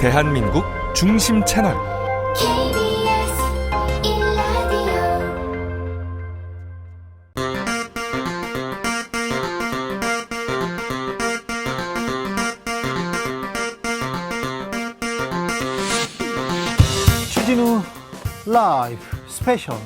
대한민국 중심 채널 KBS 1라디오 주진우 라이브 스페셜.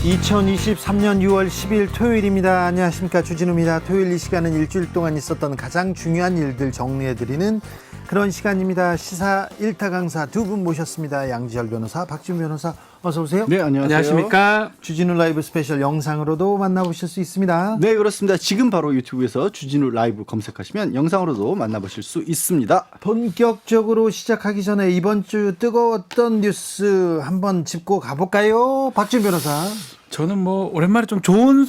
(2023년 6월 10일) 토요일입니다. 안녕하십니까, 주진우입니다. 토요일 이 시간은 일주일 동안 있었던 가장 중요한 일들 정리해드리는 그런 시간입니다. 시사 1타 강사 두 분 모셨습니다. 양지열 변호사, 박지훈 변호사, 어서 오세요. 네, 안녕하십니까. 주진우 라이브 스페셜 영상으로도 만나보실 수 있습니다. 네, 그렇습니다. 지금 바로 유튜브에서 주진우 라이브 검색하시면 영상으로도 만나보실 수 있습니다. 본격적으로 시작하기 전에 이번 주 뜨거웠던 뉴스 한번 짚고 가볼까요? 박지훈 변호사. 저는 뭐 오랜만에 좀 좋은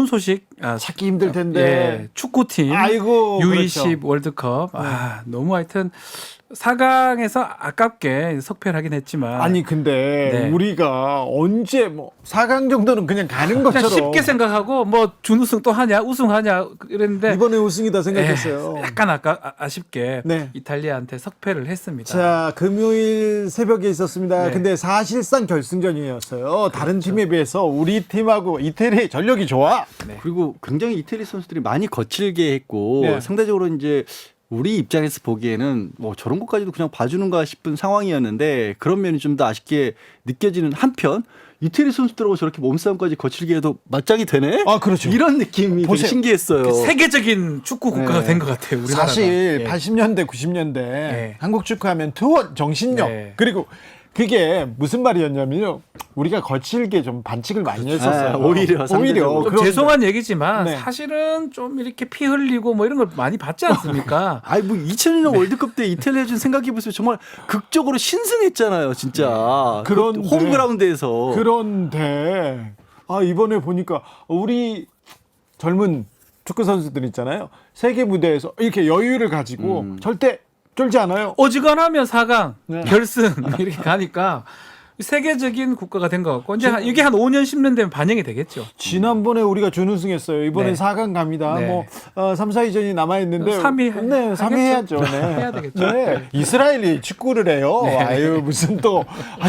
소식 찾기 힘들 텐데. 예, 축구팀 아이고, U20 그렇죠. 월드컵 너무 하여튼 4강에서 아깝게 석패를 하긴 했지만 아니 근데 네. 우리가 언제 뭐 4강 정도는 그냥 가는 그냥 것처럼 쉽게 생각하고 뭐 준우승 또 하냐 우승하냐 이랬는데 이번에 우승이다 생각했어요. 약간 아쉽게 네. 이탈리아한테 석패를 했습니다. 자, 금요일 새벽에 있었습니다. 네. 근데 사실상 결승전이었어요. 다른 팀에 비해서 우리 팀하고 이태리 전력이 좋아. 그리고 굉장히 이태리 선수들이 많이 거칠게 했고 네. 상대적으로 이제 우리 입장에서 보기에는 뭐 저런 것까지도 그냥 봐주는가 싶은 상황이었는데 그런 면이 좀 더 아쉽게 느껴지는 한편 이태리 선수들하고 저렇게 몸싸움까지 거칠게 해도 맞짱이 되네? 아, 그렇죠. 이런 느낌이 되게 보세요. 신기했어요. 세계적인 축구 국가가 네. 된 것 같아요. 우리나라가. 사실 예. 80년대 90년대 네. 한국 축구하면 투원 정신력 네. 그리고 그게 무슨 말이었냐면요, 우리가 거칠게 좀 반칙을 많이 했었어요. 오히려 상대적으로. 좀 그런- 죄송한 얘기지만 네. 사실은 좀 이렇게 피 흘리고 뭐 이런 걸 많이 받지 않습니까? 아니 뭐 2000년 월드컵 때 이탈리아 좀 생각해보세요. 정말 극적으로 신승했잖아요, 진짜. 그런데- 그 홈그라운드에서. 그런데 이번에 보니까 우리 젊은 축구 선수들 있잖아요, 세계 무대에서 이렇게 여유를 가지고 절대 쫄지 않아요. 어지간하면 4강, 네. 결승 이렇게 가니까 세계적인 국가가 된 것 같고 이제 이게 한 5년 10년 되면 반영이 되겠죠. 지난번에 우리가 준우승했어요. 이번엔 네. 4강 갑니다. 네. 뭐 3, 4위전이 남아 있는데 3위 네, 3위 해야죠. 네. 해야 되겠죠. 네. 이스라엘이 축구를 해요. 아유, 무슨 또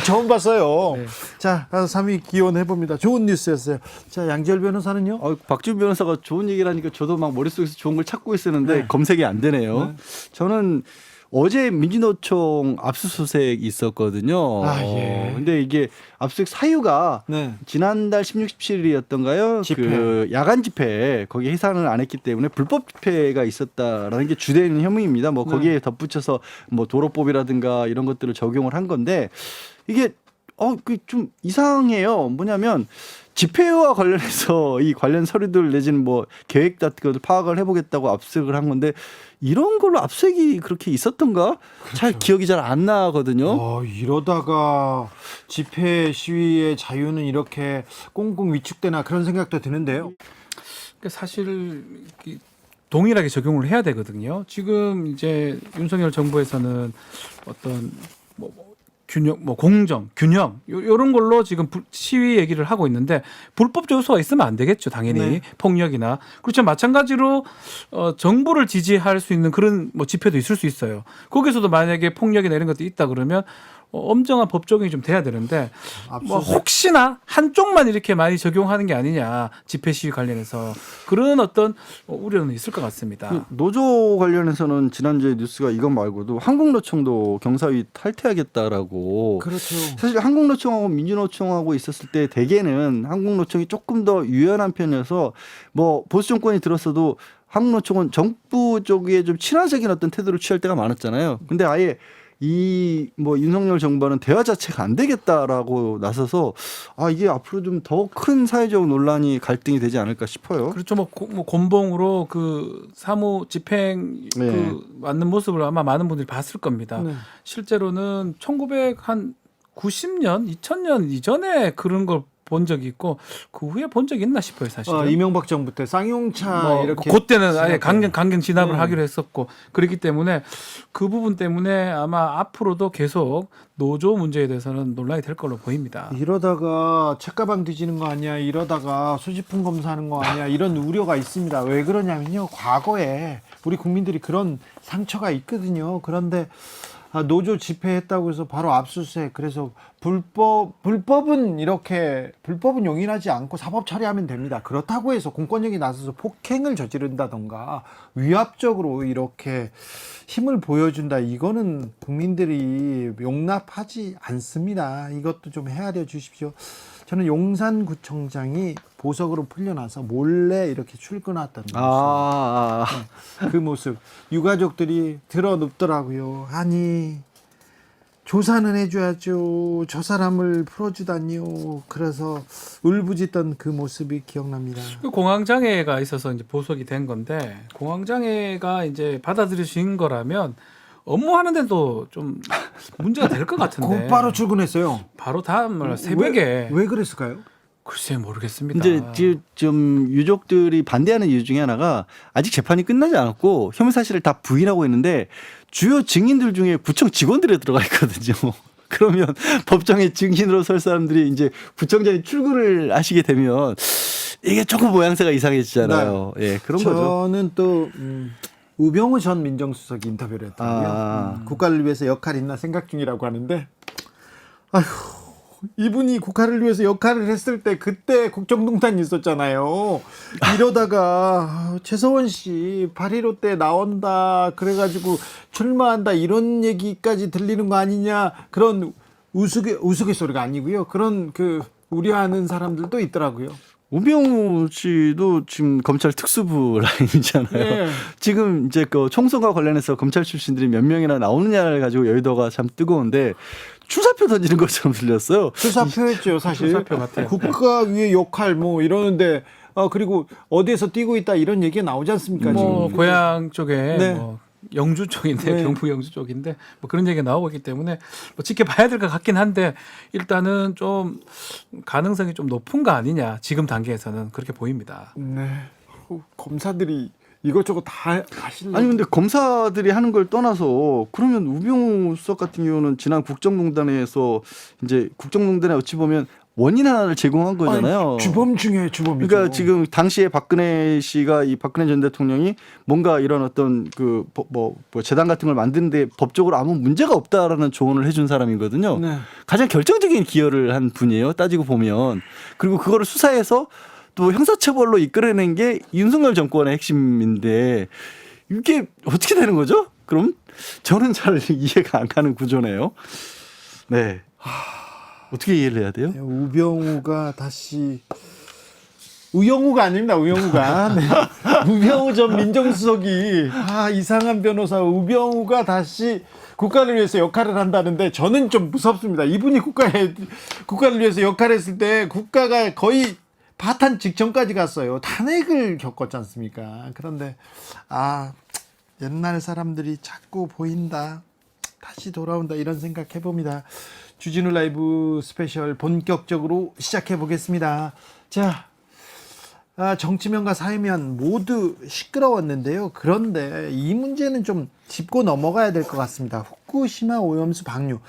처음 봤어요. 네. 자, 3위 기원해 봅니다. 좋은 뉴스였어요. 자, 양지열 변호사는요? 박지훈 변호사가 좋은 얘기를 하니까 저도 막 머릿속에서 좋은 걸 찾고 있었는데 네. 검색이 안 되네요. 저는 어제 민주노총 압수수색 있었거든요. 예. 근데 이게 압수수색 사유가 네. 지난달 16, 17일이었던가요? 집회. 그 야간 집회 거기 해산을 안 했기 때문에 불법 집회가 있었다라는 게 주된 혐의입니다. 뭐 거기에 덧붙여서 뭐 도로법이라든가 이런 것들을 적용을 한 건데 이게 그 좀 이상해요. 뭐냐면 집회와 관련해서 이 관련 서류들 내지는 뭐 계획 같은 것들 파악을 해보겠다고 압수수색을 한 건데 이런 걸로 압수수색이 그렇게 있었던가? 잘 기억이 잘 안 나거든요. 이러다가 집회 시위의 자유는 이렇게 꽁꽁 위축되나 그런 생각도 드는데요. 그러니까 사실 동일하게 적용을 해야 되거든요. 지금 이제 윤석열 정부에서는 어떤 균형, 공정, 균형 이런 걸로 지금 시위 얘기를 하고 있는데 불법 요소가 있으면 안 되겠죠, 당연히. 네. 폭력이나 그렇죠. 마찬가지로 정부를 지지할 수 있는 그런 집회도 있을 수 있어요. 거기서도 만약에 폭력이나 이런 것도 있다 그러면 엄정한 법 적용이 좀 돼야 되는데 뭐 혹시나 한쪽만 이렇게 많이 적용하는 게 아니냐, 집회 시위 관련해서 그런 어떤 우려는 있을 것 같습니다. 그 노조 관련해서는 지난주에 뉴스가 이것 말고도 한국노총도 경사위 탈퇴하겠다라고. 그렇죠. 사실 한국노총하고 민주노총하고 있었을 때 대개는 한국노총이 조금 더 유연한 편이어서 뭐 보수 정권이 들었어도 한국노총은 정부 쪽에 좀 친화적인 어떤 태도를 취할 때가 많았잖아요. 근데 아예 이 윤석열 정부는 대화 자체가 안 되겠다라고 나서서 이게 앞으로 좀 더 큰 사회적 논란이 갈등이 되지 않을까 싶어요. 그렇죠. 곤봉으로 그 사무 집행 네. 맞는 모습을 아마 많은 분들이 봤을 겁니다. 실제로는 1990년, 2000년 이전에 그런 걸 본 적이 있고 그 후에 본 적이 있나 싶어요 사실. 이명박 정부 때 쌍용차 뭐 이렇게 그때는 아예 진압해. 강경 진압을 하기로 했었고 그렇기 때문에 그 부분 때문에 아마 앞으로도 계속 노조 문제에 대해서는 논란이 될 걸로 보입니다. 이러다가 책가방 뒤지는 거 아니야? 이러다가 소지품 검사하는 거 아니야? 이런 우려가 있습니다. 왜 그러냐면요. 과거에 우리 국민들이 그런 상처가 있거든요. 그런데 노조 집회했다고 해서 바로 압수수색. 그래서 불법은 용인하지 않고 사법 처리하면 됩니다. 그렇다고 해서 공권력이 나서서 폭행을 저지른다던가 위압적으로 이렇게 힘을 보여준다. 이거는 국민들이 용납하지 않습니다. 이것도 좀 헤아려 주십시오. 저는 용산구청장이 보석으로 풀려나서 몰래 이렇게 출근했던 모습. 그 모습 유가족들이 드러눕더라고요. 아니 조사는 해줘야죠. 저 사람을 풀어주다니요. 그래서 울부짖던 그 모습이 기억납니다. 그 공황장애가 있어서 이제 보석이 된 건데 공황장애가 이제 받아들여진 거라면 업무하는 데도 좀 문제가 될 것 같은데. 곧바로 출근했어요. 바로 다음날 새벽에. 왜 그랬을까요? 글쎄 모르겠습니다. 이제 좀 유족들이 반대하는 이유 중에 하나가 아직 재판이 끝나지 않았고 혐의 사실을 다 부인하고 있는데 주요 증인들 중에 구청 직원들이 들어가 있거든요. 그러면 법정에 증인으로 설 사람들이 이제 구청장이 출근을 하시게 되면 이게 조금 모양새가 이상해지잖아요. 예, 그런 거죠. 저는 또 우병우 전 민정수석이 인터뷰를 했더라고요. 국가를 위해서 역할이 있나 생각 중이라고 하는데 아휴 이분이 국가를 위해서 역할을 했을 때 그때 국정농단이 있었잖아요. 이러다가 최서원 씨 8.15 때 나온다 그래가지고 출마한다 이런 얘기까지 들리는 거 아니냐 그런 우스갯소리가 아니고요. 그런 우려하는 사람들도 있더라고요. 우병우 씨도 지금 검찰 특수부 라인이잖아요. 네. 지금 이제 그 총선과 관련해서 검찰 출신들이 몇 명이나 나오느냐를 가지고 여의도가 참 뜨거운데 출사표 던지는 것처럼 들렸어요. 출사표였죠, 사실. 출사표 같아요. 국가 위의 역할 뭐 이러는데 그리고 어디에서 뛰고 있다 이런 얘기가 나오지 않습니까? 뭐 지금. 고향 쪽에 네. 뭐 영주 쪽인데 네. 경북 영주 쪽인데 뭐 그런 얘기가 나오고 있기 때문에 뭐 지켜봐야 될 것 같긴 한데 일단은 좀 가능성이 좀 높은 거 아니냐 지금 단계에서는 그렇게 보입니다. 네. 검사들이 이것저것 다 하실래요? 아니 근데 검사들이 하는 걸 떠나서 그러면 우병우 수석 같은 경우는 지난 국정농단에서 이제 국정농단에 어찌 보면 원인 하나를 제공한 거잖아요. 아니, 주범 중에 주범이죠. 그러니까 지금 당시에 박근혜 씨가 이 박근혜 전 대통령이 뭔가 이런 어떤 뭐 재단 같은 걸 만드는데 법적으로 아무 문제가 없다라는 조언을 해준 사람이거든요. 네. 가장 결정적인 기여를 한 분이에요. 따지고 보면. 그리고 그거를 수사해서 또 형사처벌로 이끌어낸 게 윤석열 정권의 핵심인데 이게 어떻게 되는 거죠? 그럼 저는 잘 이해가 안 가는 구조네요. 네. 어떻게 이해를 해야 돼요? 우병우가 다시 우영우가 아닙니다. 우영우가 네. 우병우 전 민정수석이 이상한 변호사 우병우가 다시 국가를 위해서 역할을 한다는데 저는 좀 무섭습니다. 이분이 국가를 위해서 역할했을 때 국가가 거의 파탄 직전까지 갔어요. 탄핵을 겪었지 않습니까? 그런데 옛날 사람들이 자꾸 보인다. 다시 돌아온다 이런 생각 해봅니다. 주진우 라이브 스페셜 본격적으로 시작해 보겠습니다. 자, 정치면과 사회면 모두 시끄러웠는데요. 그런데 이 문제는 좀 짚고 넘어가야 될 것 같습니다. 후쿠시마 오염수 방류.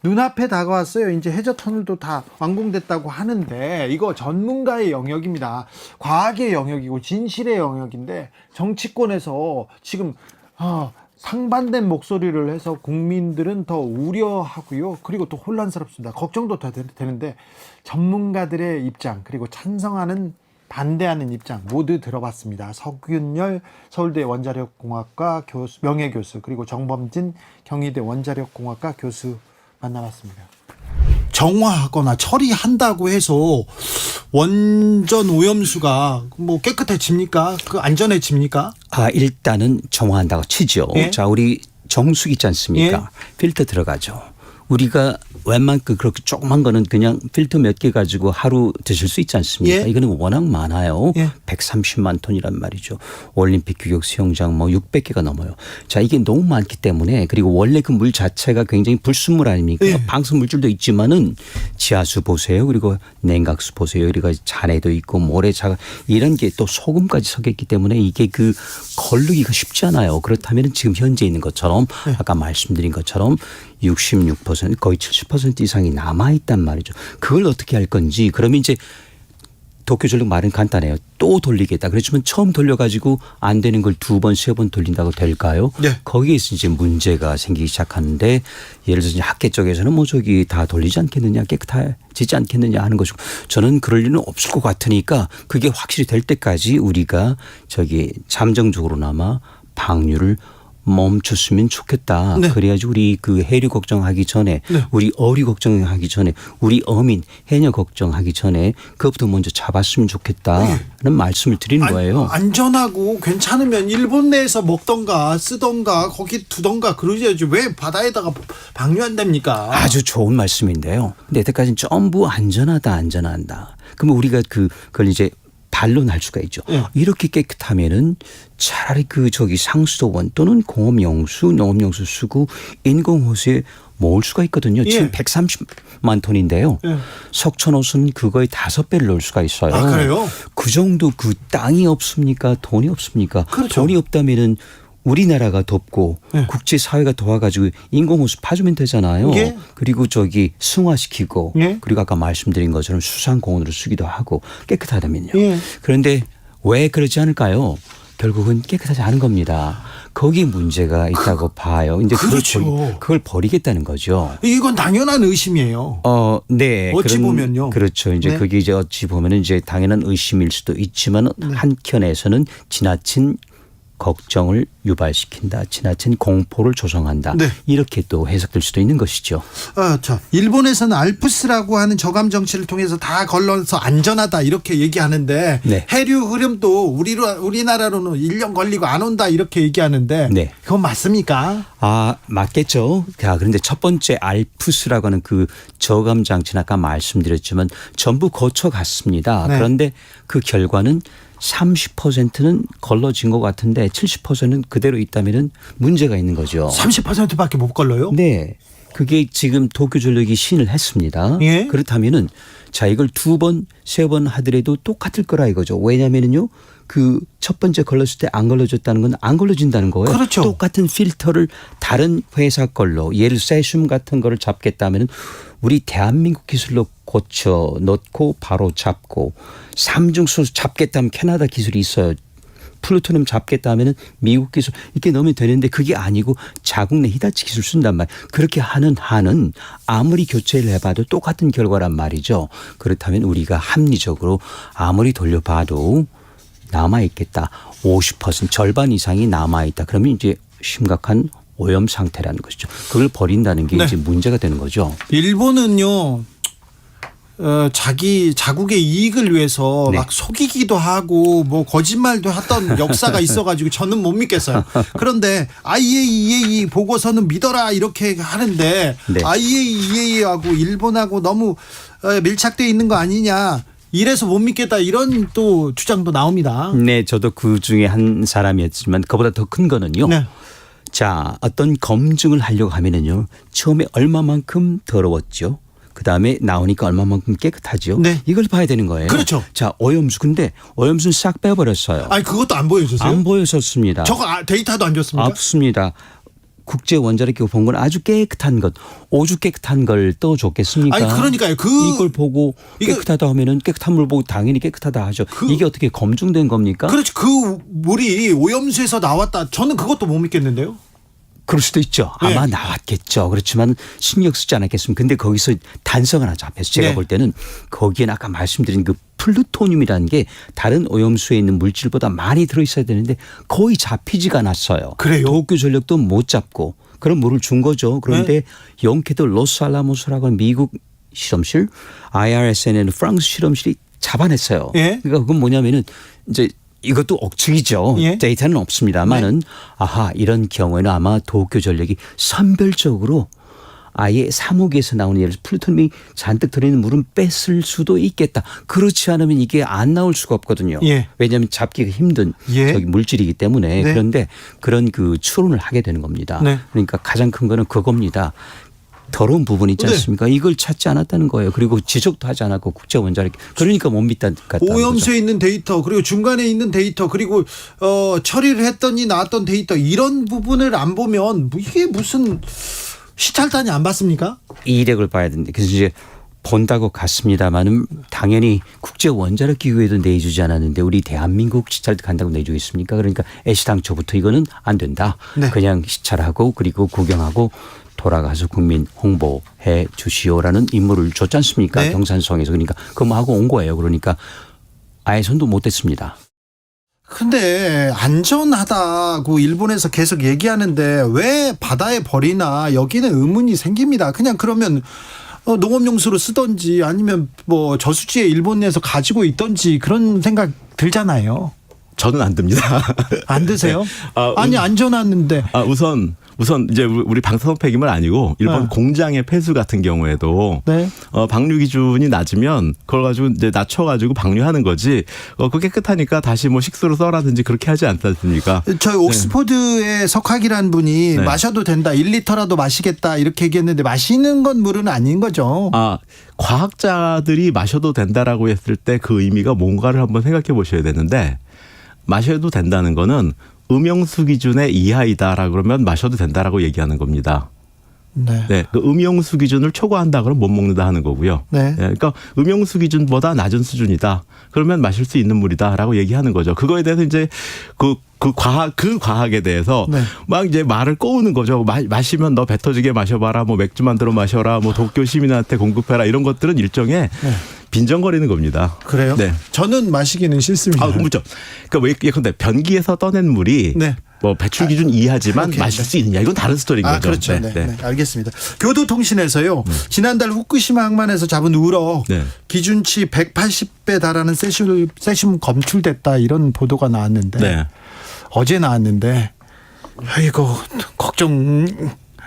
눈앞에 다가왔어요. 이제 해저 터널도 다 완공됐다고 하는데 이거 전문가의 영역입니다. 과학의 영역이고 진실의 영역인데 정치권에서 지금 상반된 목소리를 해서 국민들은 더 우려하고요. 그리고 또 혼란스럽습니다. 걱정도 더 되는데 전문가들의 입장 그리고 찬성하는 반대하는 입장 모두 들어봤습니다. 서균열 서울대 원자력공학과 명예교수 그리고 정범진 경희대 원자력공학과 교수 만나봤습니다. 정화하거나 처리한다고 해서 원전 오염수가 뭐 깨끗해집니까? 안전해집니까? 일단은 정화한다고 치죠. 예? 자, 우리 정수기 있지 않습니까? 예? 필터 들어가죠. 우리가 웬만큼 그렇게 조그만 거는 그냥 필터 몇 개 가지고 하루 드실 수 있지 않습니까? 예. 이거는 워낙 많아요. 예. 130만 톤이란 말이죠. 올림픽 규격 수영장 뭐 600개가 넘어요. 자, 이게 너무 많기 때문에 그리고 원래 그 물 자체가 굉장히 불순물 아닙니까? 예. 방수 물질도 있지만은 지하수 보세요. 그리고 냉각수 보세요. 여러 가지 잔해도 있고 모래자가 이런 게 또 소금까지 섞여 있기 때문에 이게 그 걸르기가 쉽지 않아요. 그렇다면 지금 현재 있는 것처럼 아까 말씀드린 것처럼 66% 거의 70% 이상이 남아있단 말이죠. 그걸 어떻게 할 건지 그러면 이제 도쿄전력 말은 간단해요. 또 돌리겠다. 그렇지만 처음 돌려가지고 안 되는 걸 2번, 3번 돌린다고 될까요? 네. 거기에서 이제 문제가 생기기 시작하는데 예를 들어서 이제 학계 쪽에서는 뭐 저기 다 돌리지 않겠느냐 깨끗해지지 않겠느냐 하는 것이고 저는 그럴 리는 없을 것 같으니까 그게 확실히 될 때까지 우리가 저기 잠정적으로나마 방류를 멈췄으면 좋겠다. 네. 그래야지 우리 그 해류 걱정하기 전에 네. 우리 어류 걱정하기 전에 우리 어민 해녀 걱정하기 전에 그것부터 먼저 잡았으면 좋겠다는 말씀을 드리는 거예요. 안전하고 괜찮으면 일본 내에서 먹던가 쓰던가 거기 두던가 그러셔야지 왜 바다에다가 방류한답니까? 아주 좋은 말씀인데요. 근데 여태까지는 전부 안전하다. 그러면 우리가 그걸 이제 반론할 수가 있죠. 예. 이렇게 깨끗하면은 차라리 그 저기 상수도원 또는 공업용수, 농업용수 쓰고 인공호수에 모을 수가 있거든요. 예. 지금 130만 톤인데요. 예. 석촌호수는 그거의 5배를 넣을 수가 있어요. 아, 그래요? 그 정도 그 땅이 없습니까? 돈이 없습니까? 그렇죠. 돈이 없다면은 우리나라가 돕고 예. 국제사회가 도와가지고 인공호수 파주면 되잖아요. 예. 그리고 저기 승화시키고 예. 그리고 아까 말씀드린 것처럼 수상공원으로 쓰기도 하고 깨끗하다면요. 예. 그런데 왜 그러지 않을까요? 결국은 깨끗하지 않은 겁니다. 거기에 문제가 있다고 봐요. 이제 그렇죠. 그걸 버리겠다는 거죠. 이건 당연한 의심이에요. 네. 어찌 보면요. 그렇죠. 이제 네. 그게 이제 어찌 보면은 이제 당연한 의심일 수도 있지만 한켠에서는 지나친 걱정을 유발시킨다. 지나친 공포를 조성한다. 네. 이렇게 또 해석될 수도 있는 것이죠. 일본에서는 알프스라고 하는 저감 정치를 통해서 다 걸러서 안전하다 이렇게 얘기하는데 네. 해류 흐름도 우리나라로는 1년 걸리고 안 온다 이렇게 얘기하는데 네. 그건 맞습니까? 아, 맞겠죠. 자, 그런데 첫 번째 알프스라고 하는 그 저감 장치는 아까 말씀드렸지만 전부 거쳐갔습니다. 네. 그런데 그 결과는 30%는 걸러진 것 같은데 70%는 그대로 있다면 문제가 있는 거죠. 30%밖에 못 걸러요? 네. 그게 지금 도쿄전력이 시인을 했습니다. 예. 그렇다면은 자 이걸 2번, 3번 하더라도 똑같을 거라 이거죠. 왜냐면은요. 그 첫 번째 걸렀을 때 안 걸러졌다는 건 안 걸러진다는 거예요. 그렇죠. 똑같은 필터를 다른 회사 걸로 예를 세슘 같은 거를 잡겠다면은 우리 대한민국 기술로 고쳐 넣고 바로 잡고 삼중수 잡겠다면 캐나다 기술이 있어요. 플루토늄 잡겠다 하면은 미국 기술 이렇게 넣으면 되는데 그게 아니고 자국 내 히다치 기술 쓴단 말이에요. 그렇게 하는 한은 아무리 교체를 해봐도 똑같은 결과란 말이죠. 그렇다면 우리가 합리적으로 아무리 돌려봐도 남아있겠다. 50% 절반 이상이 남아있다. 그러면 이제 심각한 오염 상태라는 것이죠. 그걸 버린다는 게 네. 이제 문제가 되는 거죠. 일본은요. 자기 자국의 이익을 위해서 네. 막 속이기도 하고 뭐 거짓말도 했던 역사가 있어가지고 저는 못 믿겠어요. 그런데 IAEA 보고서는 믿어라 이렇게 하는데 네. IAEA하고 일본하고 너무 밀착돼 있는 거 아니냐. 이래서 못 믿겠다 이런 또 주장도 나옵니다. 네, 저도 그 중에 한 사람이었지만 그보다 더 큰 거는요. 네. 자, 어떤 검증을 하려고 하면은요. 처음에 얼마만큼 더러웠죠. 그다음에 나오니까 얼마만큼 깨끗하죠. 네. 이걸 봐야 되는 거예요. 그렇죠. 자, 오염수 근데 오염수는 싹 빼버렸어요. 아니 그것도 안 보여주세요? 안 보였었습니다. 저거 데이터도 안 줬습니까? 없습니다. 국제 원자력기구 본 건 아주 깨끗한 것, 오죽 깨끗한 걸 떠줬겠습니까? 아니 그러니까요. 이걸 보고 깨끗하다 하면은 깨끗한 물 보고 당연히 깨끗하다 하죠. 이게 어떻게 검증된 겁니까? 그렇지 그 물이 오염수에서 나왔다. 저는 그것도 못 믿겠는데요. 그럴 수도 있죠. 아마 네. 나왔겠죠. 그렇지만 신경 쓰지 않았겠습니까? 근데 거기서 단서가 하나 잡혀서 제가 네. 볼 때는 거기에는 아까 말씀드린 그 플루토늄이라는 게 다른 오염수에 있는 물질보다 많이 들어있어야 되는데 거의 잡히지가 않았어요. 그래요? 도쿄전력도 못 잡고 그런 물을 준 거죠. 그런데 영케도 로스알라모스라고 하는 미국 실험실, IRSN은 프랑스 실험실이 잡아냈어요. 예? 그러니까 그건 뭐냐면은 이제 이것도 억측이죠. 예? 데이터는 없습니다만은 아하 이런 경우에는 아마 도쿄전력이 선별적으로 아예 사목에서 나오는 예를 들어서 플루토늄이 잔뜩 들어있는 물은 뺐을 수도 있겠다. 그렇지 않으면 이게 안 나올 수가 없거든요. 예. 왜냐하면 잡기가 힘든 예. 저기 물질이기 때문에 네. 그런데 그런 그 추론을 하게 되는 겁니다. 네. 그러니까 가장 큰 거는 그겁니다. 더러운 부분이 있지 네. 않습니까? 이걸 찾지 않았다는 거예요. 그리고 지적도 하지 않았고 국제 원자력 그러니까 못 믿다 같다는 거죠. 오염수에 있는 데이터 그리고 중간에 있는 데이터 그리고 처리를 했더니 나왔던 데이터 이런 부분을 안 보면 이게 무슨 시찰단이 안 봤습니까? 이 이력을 봐야 되는데 그래서 이제 본다고 갔습니다만은 당연히 국제 원자력 기구에도 내주지 않았는데 우리 대한민국 시찰도 간다고 내주겠습니까? 그러니까 애시당초부터 이거는 안 된다. 네. 그냥 시찰하고 그리고 구경하고 돌아가서 국민 홍보해 주시오라는 임무를 줬지 않습니까? 네. 경산성에서 그러니까 그거 하고 온 거예요. 그러니까 아예 손도 못 댔습니다. 근데 안전하다고 일본에서 계속 얘기하는데 왜 바다에 버리나 여기는 의문이 생깁니다. 그냥 그러면 농업용수로 쓰던지 아니면 뭐 저수지에 일본 내에서 가지고 있던지 그런 생각 들잖아요. 저는 안 듭니다. 안 드세요? 아, 아니 안전하는데. 우선 이제 우리 방사선 폐기물 아니고 일본 네. 공장의 폐수 같은 경우에도 네. 방류 기준이 낮으면 그걸 가지고 이제 낮춰가지고 방류하는 거지. 그 깨끗하니까 다시 뭐 식수로 써라든지 그렇게 하지 않지 않습니까? 저희 옥스포드의 석학이라는 분이 네. 마셔도 된다. 1리터라도 마시겠다 이렇게 얘기했는데 마시는 건 물은 아닌 거죠. 과학자들이 마셔도 된다라고 했을 때 그 의미가 뭔가를 한번 생각해 보셔야 되는데 마셔도 된다는 거는 음용수 기준의 이하이다라 그러면 마셔도 된다라고 얘기하는 겁니다. 네. 네, 그 음용수 기준을 초과한다 그러면 못 먹는다 하는 거고요. 네. 그러니까 음용수 기준보다 낮은 수준이다. 그러면 마실 수 있는 물이다라고 얘기하는 거죠. 그거에 대해서 이제 그 과학에 대해서 네. 막 이제 말을 꼬우는 거죠. 마시면 너 배 터지게 마셔봐라. 뭐 맥주 만들어 마셔라. 뭐 도쿄 시민한테 공급해라. 이런 것들은 일종의 빈정거리는 겁니다. 그래요? 네. 저는 마시기는 싫습니다. 그렇죠. 그러니까 예컨대 변기에서 떠낸 물이 네. 뭐 배출 기준 이하지만 그렇게, 마실 네. 수 있느냐 이건 다른 스토리인 거죠. 그렇죠. 네. 알겠습니다. 교도통신에서요. 지난달 후쿠시마 항만에서 잡은 우럭 네. 기준치 180배 달하는 세슘 검출됐다 이런 보도가 나왔는데 네. 어제 나왔는데 아이고 걱정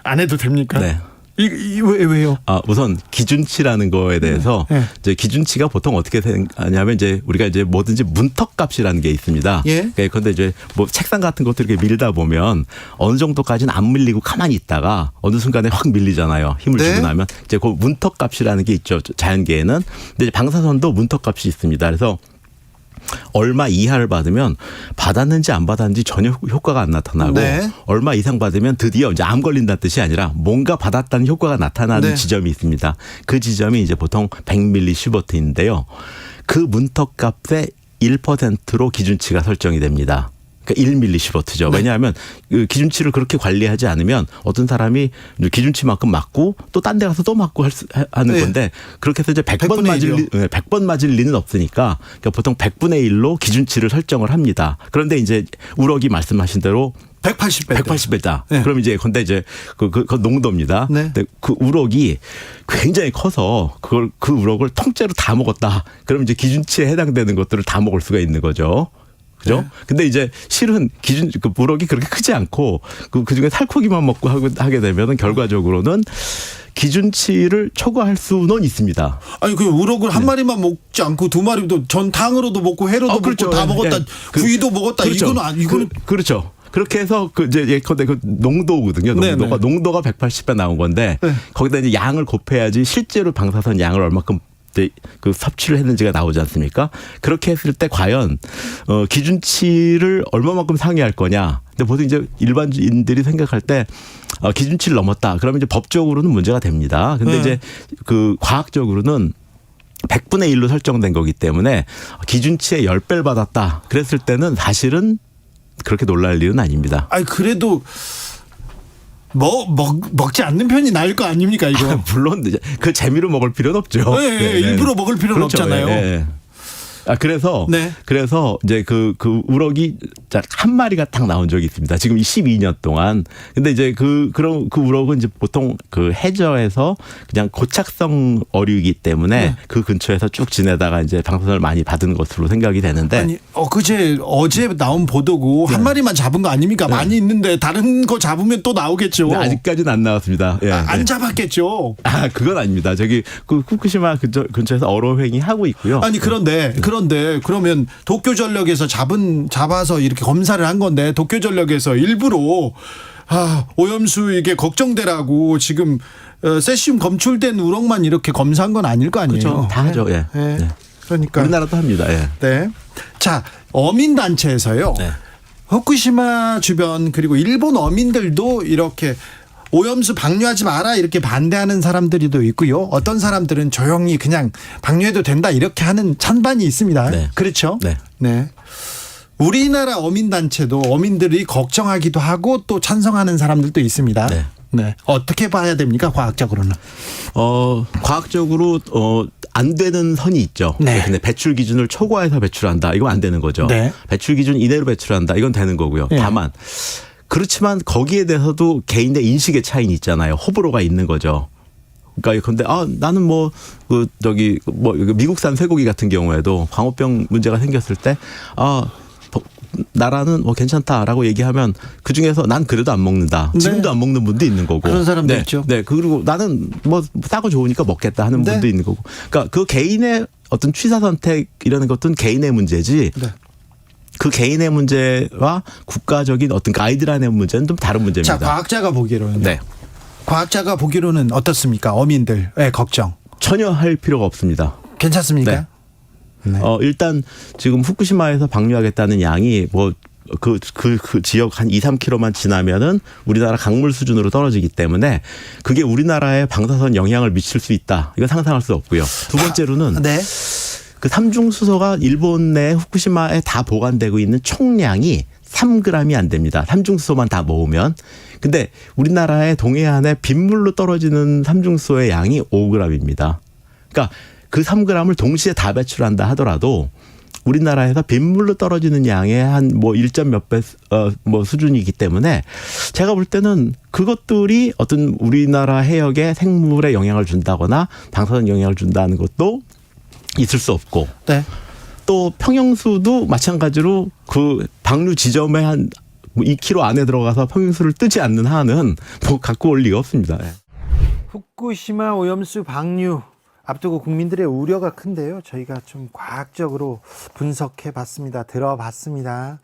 안 해도 됩니까? 네. 왜요? 우선 기준치라는 거에 대해서 네. 이제 기준치가 보통 어떻게 생각하냐면 이제 우리가 이제 뭐든지 문턱값이라는 게 있습니다. 예. 그런데 이제 뭐 책상 같은 것도 이렇게 밀다 보면 어느 정도까지는 안 밀리고 가만히 있다가 어느 순간에 확 밀리잖아요. 힘을 네. 주고 나면 이제 그 문턱값이라는 게 있죠. 자연계에는. 근데 이제 방사선도 문턱값이 있습니다. 그래서 얼마 이하를 받으면 받았는지 안 받았는지 전혀 효과가 안 나타나고 네. 얼마 이상 받으면 드디어 이제 암 걸린다는 뜻이 아니라 뭔가 받았다는 효과가 나타나는 네. 지점이 있습니다. 그 지점이 이제 보통 100mS인데요. 그 문턱값의 1%로 기준치가 설정이 됩니다. 그러니까 1mS죠. 네. 왜냐하면 그 기준치를 그렇게 관리하지 않으면 어떤 사람이 기준치만큼 맞고 또 딴 데 가서 또 맞고 하는 네. 건데 그렇게 해서 이제 100분의 100번 맞을 리는 없으니까 그러니까 보통 100분의 1로 기준치를 설정을 합니다. 그런데 이제 우럭이 말씀하신 대로 180배. 180배다. 네. 그럼 이제 근데 이제 그 농도입니다. 네. 근데 그 우럭이 굉장히 커서 그 우럭을 통째로 다 먹었다. 그럼 이제 기준치에 해당되는 것들을 다 먹을 수가 있는 거죠. 그죠? 네. 근데 이제 실은 그 우럭이 그렇게 크지 않고 그 중에 살코기만 먹고 하게 되면은 결과적으로는 기준치를 초과할 수는 있습니다. 아니 그 우럭을 한 마리만 먹지 않고 두 마리도 전탕으로도 먹고 회로도 그렇죠. 먹고 다 먹었다. 예. 구이도 먹었다. 그렇죠. 이거는 그렇죠. 그렇게 해서 그 이제 예컨대 그 농도거든요. 농도가 180배 나온 건데 네. 거기다 이제 양을 곱해야지 실제로 방사선 양을 얼마큼 그 섭취를 했는지가 나오지 않습니까? 그렇게 했을 때 과연 기준치를 얼마만큼 상회할 거냐? 근데 보통 이제 일반인들이 생각할 때 기준치를 넘었다. 그러면 이제 법적으로는 문제가 됩니다. 근데 네. 이제 그 과학적으로는 100분의 1로 설정된 거기 때문에 기준치의 10배를 받았다. 그랬을 때는 사실은 그렇게 놀랄 일은 아닙니다. 아니 그래도 먹지 않는 편이 나을 거 아닙니까 이거? 물론 그 재미로 먹을 필요는 없죠. 네, 일부러 먹을 필요는 그렇죠. 없잖아요. 네. 그래서 네. 이제 그 우럭이 한 마리가 딱 나온 적이 있습니다. 지금 12년 동안. 근데 이제 그런 우럭은 이제 보통 그 해저에서 그냥 고착성 어류이기 때문에 그 근처에서 쭉 지내다가 이제 방사선을 많이 받은 것으로 생각이 되는데. 아니 어제 나온 보도고 한 마리만 잡은 거 아닙니까? 많이 있는데 다른 거 잡으면 또 나오겠죠. 네, 아직까지는 안 나왔습니다. 예. 안 잡았겠죠. 그건 아닙니다. 저기 그 후쿠시마 근처에서 어로횡이 하고 있고요. 아니 그런데 그러면 도쿄전력에서 잡아서 이렇게 검사를 한 건데 도쿄전력에서 일부러 오염수 이게 걱정되라고 지금 세슘 검출된 우럭만 이렇게 검사한 건 아닐 거 아니에요. 그렇죠. 다 하죠. 예. 네. 네. 그러니까 우리나라도 합니다. 예. 네. 자, 어민 단체에서요. 네. 후쿠시마 주변 그리고 일본 어민들도 이렇게 오염수 방류하지 마라 이렇게 반대하는 사람들도 있고요. 어떤 사람들은 조용히 그냥 방류해도 된다 이렇게 하는 찬반이 있습니다. 네. 그렇죠? 네. 네. 우리나라 어민단체도 어민들이 걱정하기도 하고 또 찬성하는 사람들도 있습니다. 네. 네. 어떻게 봐야 됩니까? 과학적으로는. 과학적으로 안 되는 선이 있죠. 네. 근데 배출 기준을 초과해서 배출한다. 이건 안 되는 거죠. 네. 배출 기준 이내로 배출한다. 이건 되는 거고요. 네. 다만 그렇지만 거기에 대해서도 개인의 인식의 차이는 있잖아요. 호불호가 있는 거죠. 그러니까 근데 나는 미국산 쇠고기 같은 경우에도 광우병 문제가 생겼을 때 나라는 괜찮다라고 얘기하면 그 중에서 난 그래도 안 먹는다. 네. 지금도 안 먹는 분도 있는 거고. 그런 사람도 네. 있죠. 네. 그리고 나는 싸고 좋으니까 먹겠다 하는 네. 분도 있는 거고. 그러니까 그 개인의 어떤 취사 선택이라는 것은 개인의 문제지. 네. 그 개인의 문제와 국가적인 어떤 가이드라인의 문제는 좀 다른 문제입니다. 자, 과학자가 보기로는. 네. 과학자가 보기로는 어떻습니까? 어민들의 걱정. 전혀 할 필요가 없습니다. 괜찮습니까? 네. 네. 일단 지금 후쿠시마에서 방류하겠다는 양이 그 지역 한 2-3km만 지나면은 우리나라 강물 수준으로 떨어지기 때문에 그게 우리나라에 방사선 영향을 미칠 수 있다. 이건 상상할 수 없고요. 두 번째로는 네. 그 삼중수소가 일본 내 후쿠시마에 다 보관되고 있는 총량이 3g이 안 됩니다. 삼중수소만 다 모으면. 근데 우리나라의 동해안에 빗물로 떨어지는 삼중수소의 양이 5g입니다. 그러니까 그 3g을 동시에 다 배출한다 하더라도 우리나라에서 빗물로 떨어지는 양의 한 1점 몇 배 수준이기 때문에 제가 볼 때는 그것들이 어떤 우리나라 해역에 생물에 영향을 준다거나 방사선 영향을 준다는 것도 있을 수 없고 네. 또 평형수도 마찬가지로 그 방류 지점에 한 2km 안에 들어가서 평형수를 뜨지 않는 한은 갖고 올 리가 없습니다. 후쿠시마 오염수 방류 앞두고 국민들의 우려가 큰데요. 저희가 좀 과학적으로 분석해 봤습니다. 들어봤습니다.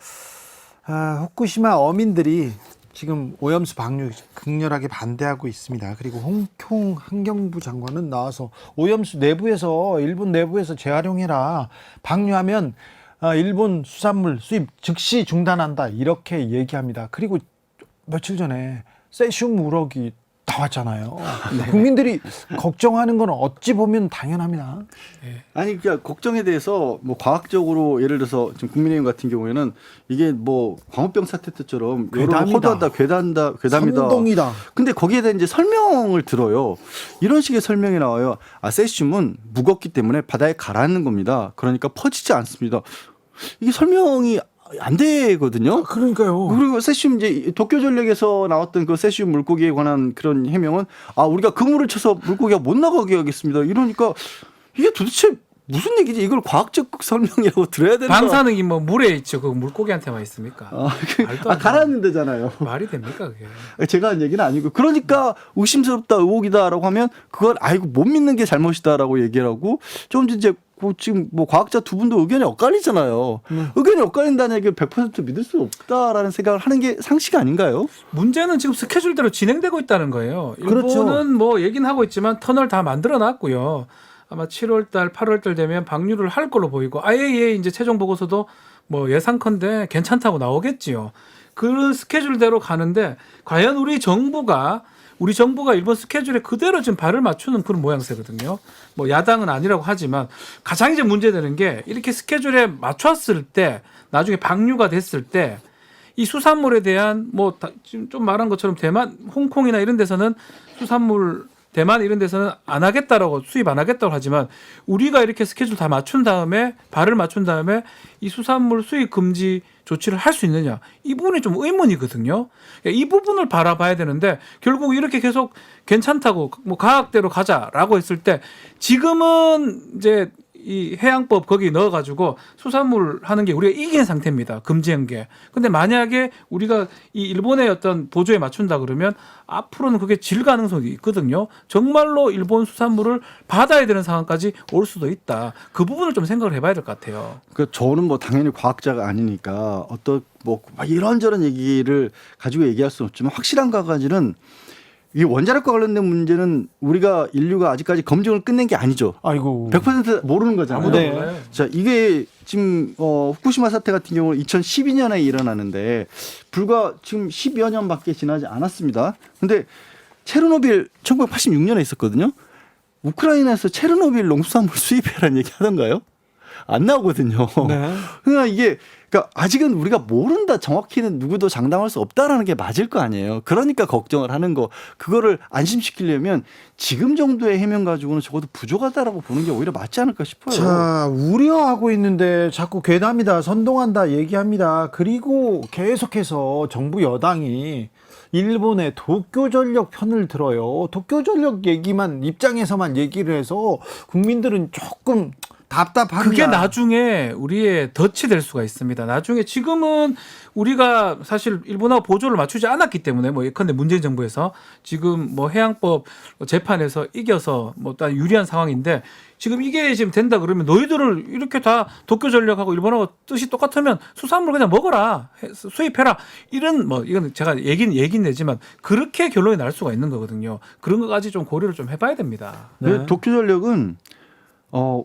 후쿠시마 어민들이 지금 오염수 방류 극렬하게 반대하고 있습니다. 그리고 홍콩 환경부 장관은 나와서 오염수 내부에서 일본 내부에서 재활용해라. 방류하면 일본 수산물 수입 즉시 중단한다. 이렇게 얘기합니다. 그리고 며칠 전에 세슘 우럭이 나왔잖아요. 네. 국민들이 걱정하는 건 어찌 보면 당연합니다. 아니 그러니까 걱정에 대해서 과학적으로 예를 들어서 지금 국민의힘 같은 경우에는 이게 광우병 사태 때처럼 여론을 호도한다, 괴담이다. 선동이다. 근데 거기에 대한 이제 설명을 들어요. 이런 식의 설명이 나와요. 세슘은 무겁기 때문에 바다에 가라앉는 겁니다. 그러니까 퍼지지 않습니다. 이게 설명이 안 되거든요. 그러니까요. 그리고 세슘 이제 도쿄전력에서 나왔던 그 세슘 물고기에 관한 그런 해명은 우리가 그물을 쳐서 물고기가 못 나가게 하겠습니다. 이러니까 이게 도대체 무슨 얘기지? 이걸 과학적 설명이라고 들어야 되는 방사능이 물에 있죠. 그 물고기한테만 있습니까? 가라앉는데잖아요. 말이 됩니까 그게? 제가 한 얘기는 아니고 그러니까 의심스럽다 의혹이다라고 하면 그건 못 믿는 게 잘못이다라고 얘기를 하고 좀 이제 지금 과학자 두 분도 의견이 엇갈리잖아요. 의견이 엇갈린다는 얘기를 100% 믿을 수 없다라는 생각을 하는 게 상식 아닌가요? 문제는 지금 스케줄대로 진행되고 있다는 거예요. 그렇죠. 일본은 얘기는 하고 있지만 터널 다 만들어 놨고요. 아마 7월달, 8월달 되면 방류를 할 걸로 보이고 IAEA 이제 최종 보고서도 예상컨대 괜찮다고 나오겠지요. 그 스케줄대로 가는데 과연 우리 정부가 일본 스케줄에 그대로 지금 발을 맞추는 그런 모양새거든요. 야당은 아니라고 하지만 가장 이제 문제되는 게 이렇게 스케줄에 맞췄을 때 나중에 방류가 됐을 때 이 수산물에 대한 지금 좀 말한 것처럼 대만, 홍콩이나 이런 데서는 수산물 대만 이런 데서는 안 하겠다라고 수입 안 하겠다고 하지만 우리가 이렇게 스케줄 다 맞춘 다음에 발을 맞춘 다음에 이 수산물 수입 금지 조치를 할 수 있느냐 이 부분이 좀 의문이거든요. 이 부분을 바라봐야 되는데 결국 이렇게 계속 괜찮다고 뭐 가학대로 가자라고 했을 때 지금은 이제 이 해양법 거기 넣어가지고 수산물 하는 게 우리가 이긴 상태입니다. 금지한 게. 근데 만약에 우리가 이 일본의 어떤 보조에 맞춘다 그러면 앞으로는 그게 질 가능성이 있거든요. 정말로 일본 수산물을 받아야 되는 상황까지 올 수도 있다. 그 부분을 좀 생각을 해봐야 될 것 같아요. 그 저는 뭐 당연히 과학자가 아니니까 어떤 뭐 이런저런 얘기를 가지고 얘기할 수는 없지만 확실한 가지는 이 원자력과 관련된 문제는 우리가 인류가 아직까지 검증을 끝낸 게 아니죠. 아이고. 100% 모르는 거잖아요. 아무도 네. 몰라요. 자, 이게 지금 후쿠시마 사태 같은 경우는 2012년에 일어나는데 불과 지금 10여 년밖에 지나지 않았습니다. 근데 체르노빌 1986년에 있었거든요. 우크라이나에서 체르노빌 농수산물 수입해라는 얘기 하던가요? 안 나오거든요. 네. 그러니까 이게 그러니까 아직은 우리가 모른다 정확히는 누구도 장담할 수 없다라는 게 맞을 거 아니에요. 그러니까 걱정을 하는 거 그거를 안심시키려면 지금 정도의 해명 가지고는 적어도 부족하다라고 보는 게 오히려 맞지 않을까 싶어요. 자, 우려하고 있는데 자꾸 괴담이다, 선동한다 얘기합니다. 그리고 계속해서 정부 여당이 일본의 도쿄전력 편을 들어요. 도쿄전력 얘기만 입장에서만 얘기를 해서 국민들은 조금 답답합니다. 그게 나중에 우리의 덫이 될 수가 있습니다. 나중에 지금은 우리가 사실 일본하고 보조를 맞추지 않았기 때문에 뭐 예컨대 문재인 정부에서 지금 뭐 해양법 재판에서 이겨서 뭐 또 유리한 상황인데 지금 이게 지금 된다 그러면 너희들을 이렇게 다 도쿄전력하고 일본하고 뜻이 똑같으면 수산물 그냥 먹어라 수입해라 이런 뭐 이건 제가 얘긴 내지만 그렇게 결론이 날 수가 있는 거거든요. 그런 것까지 좀 고려를 좀 해봐야 됩니다. 네. 도쿄전력은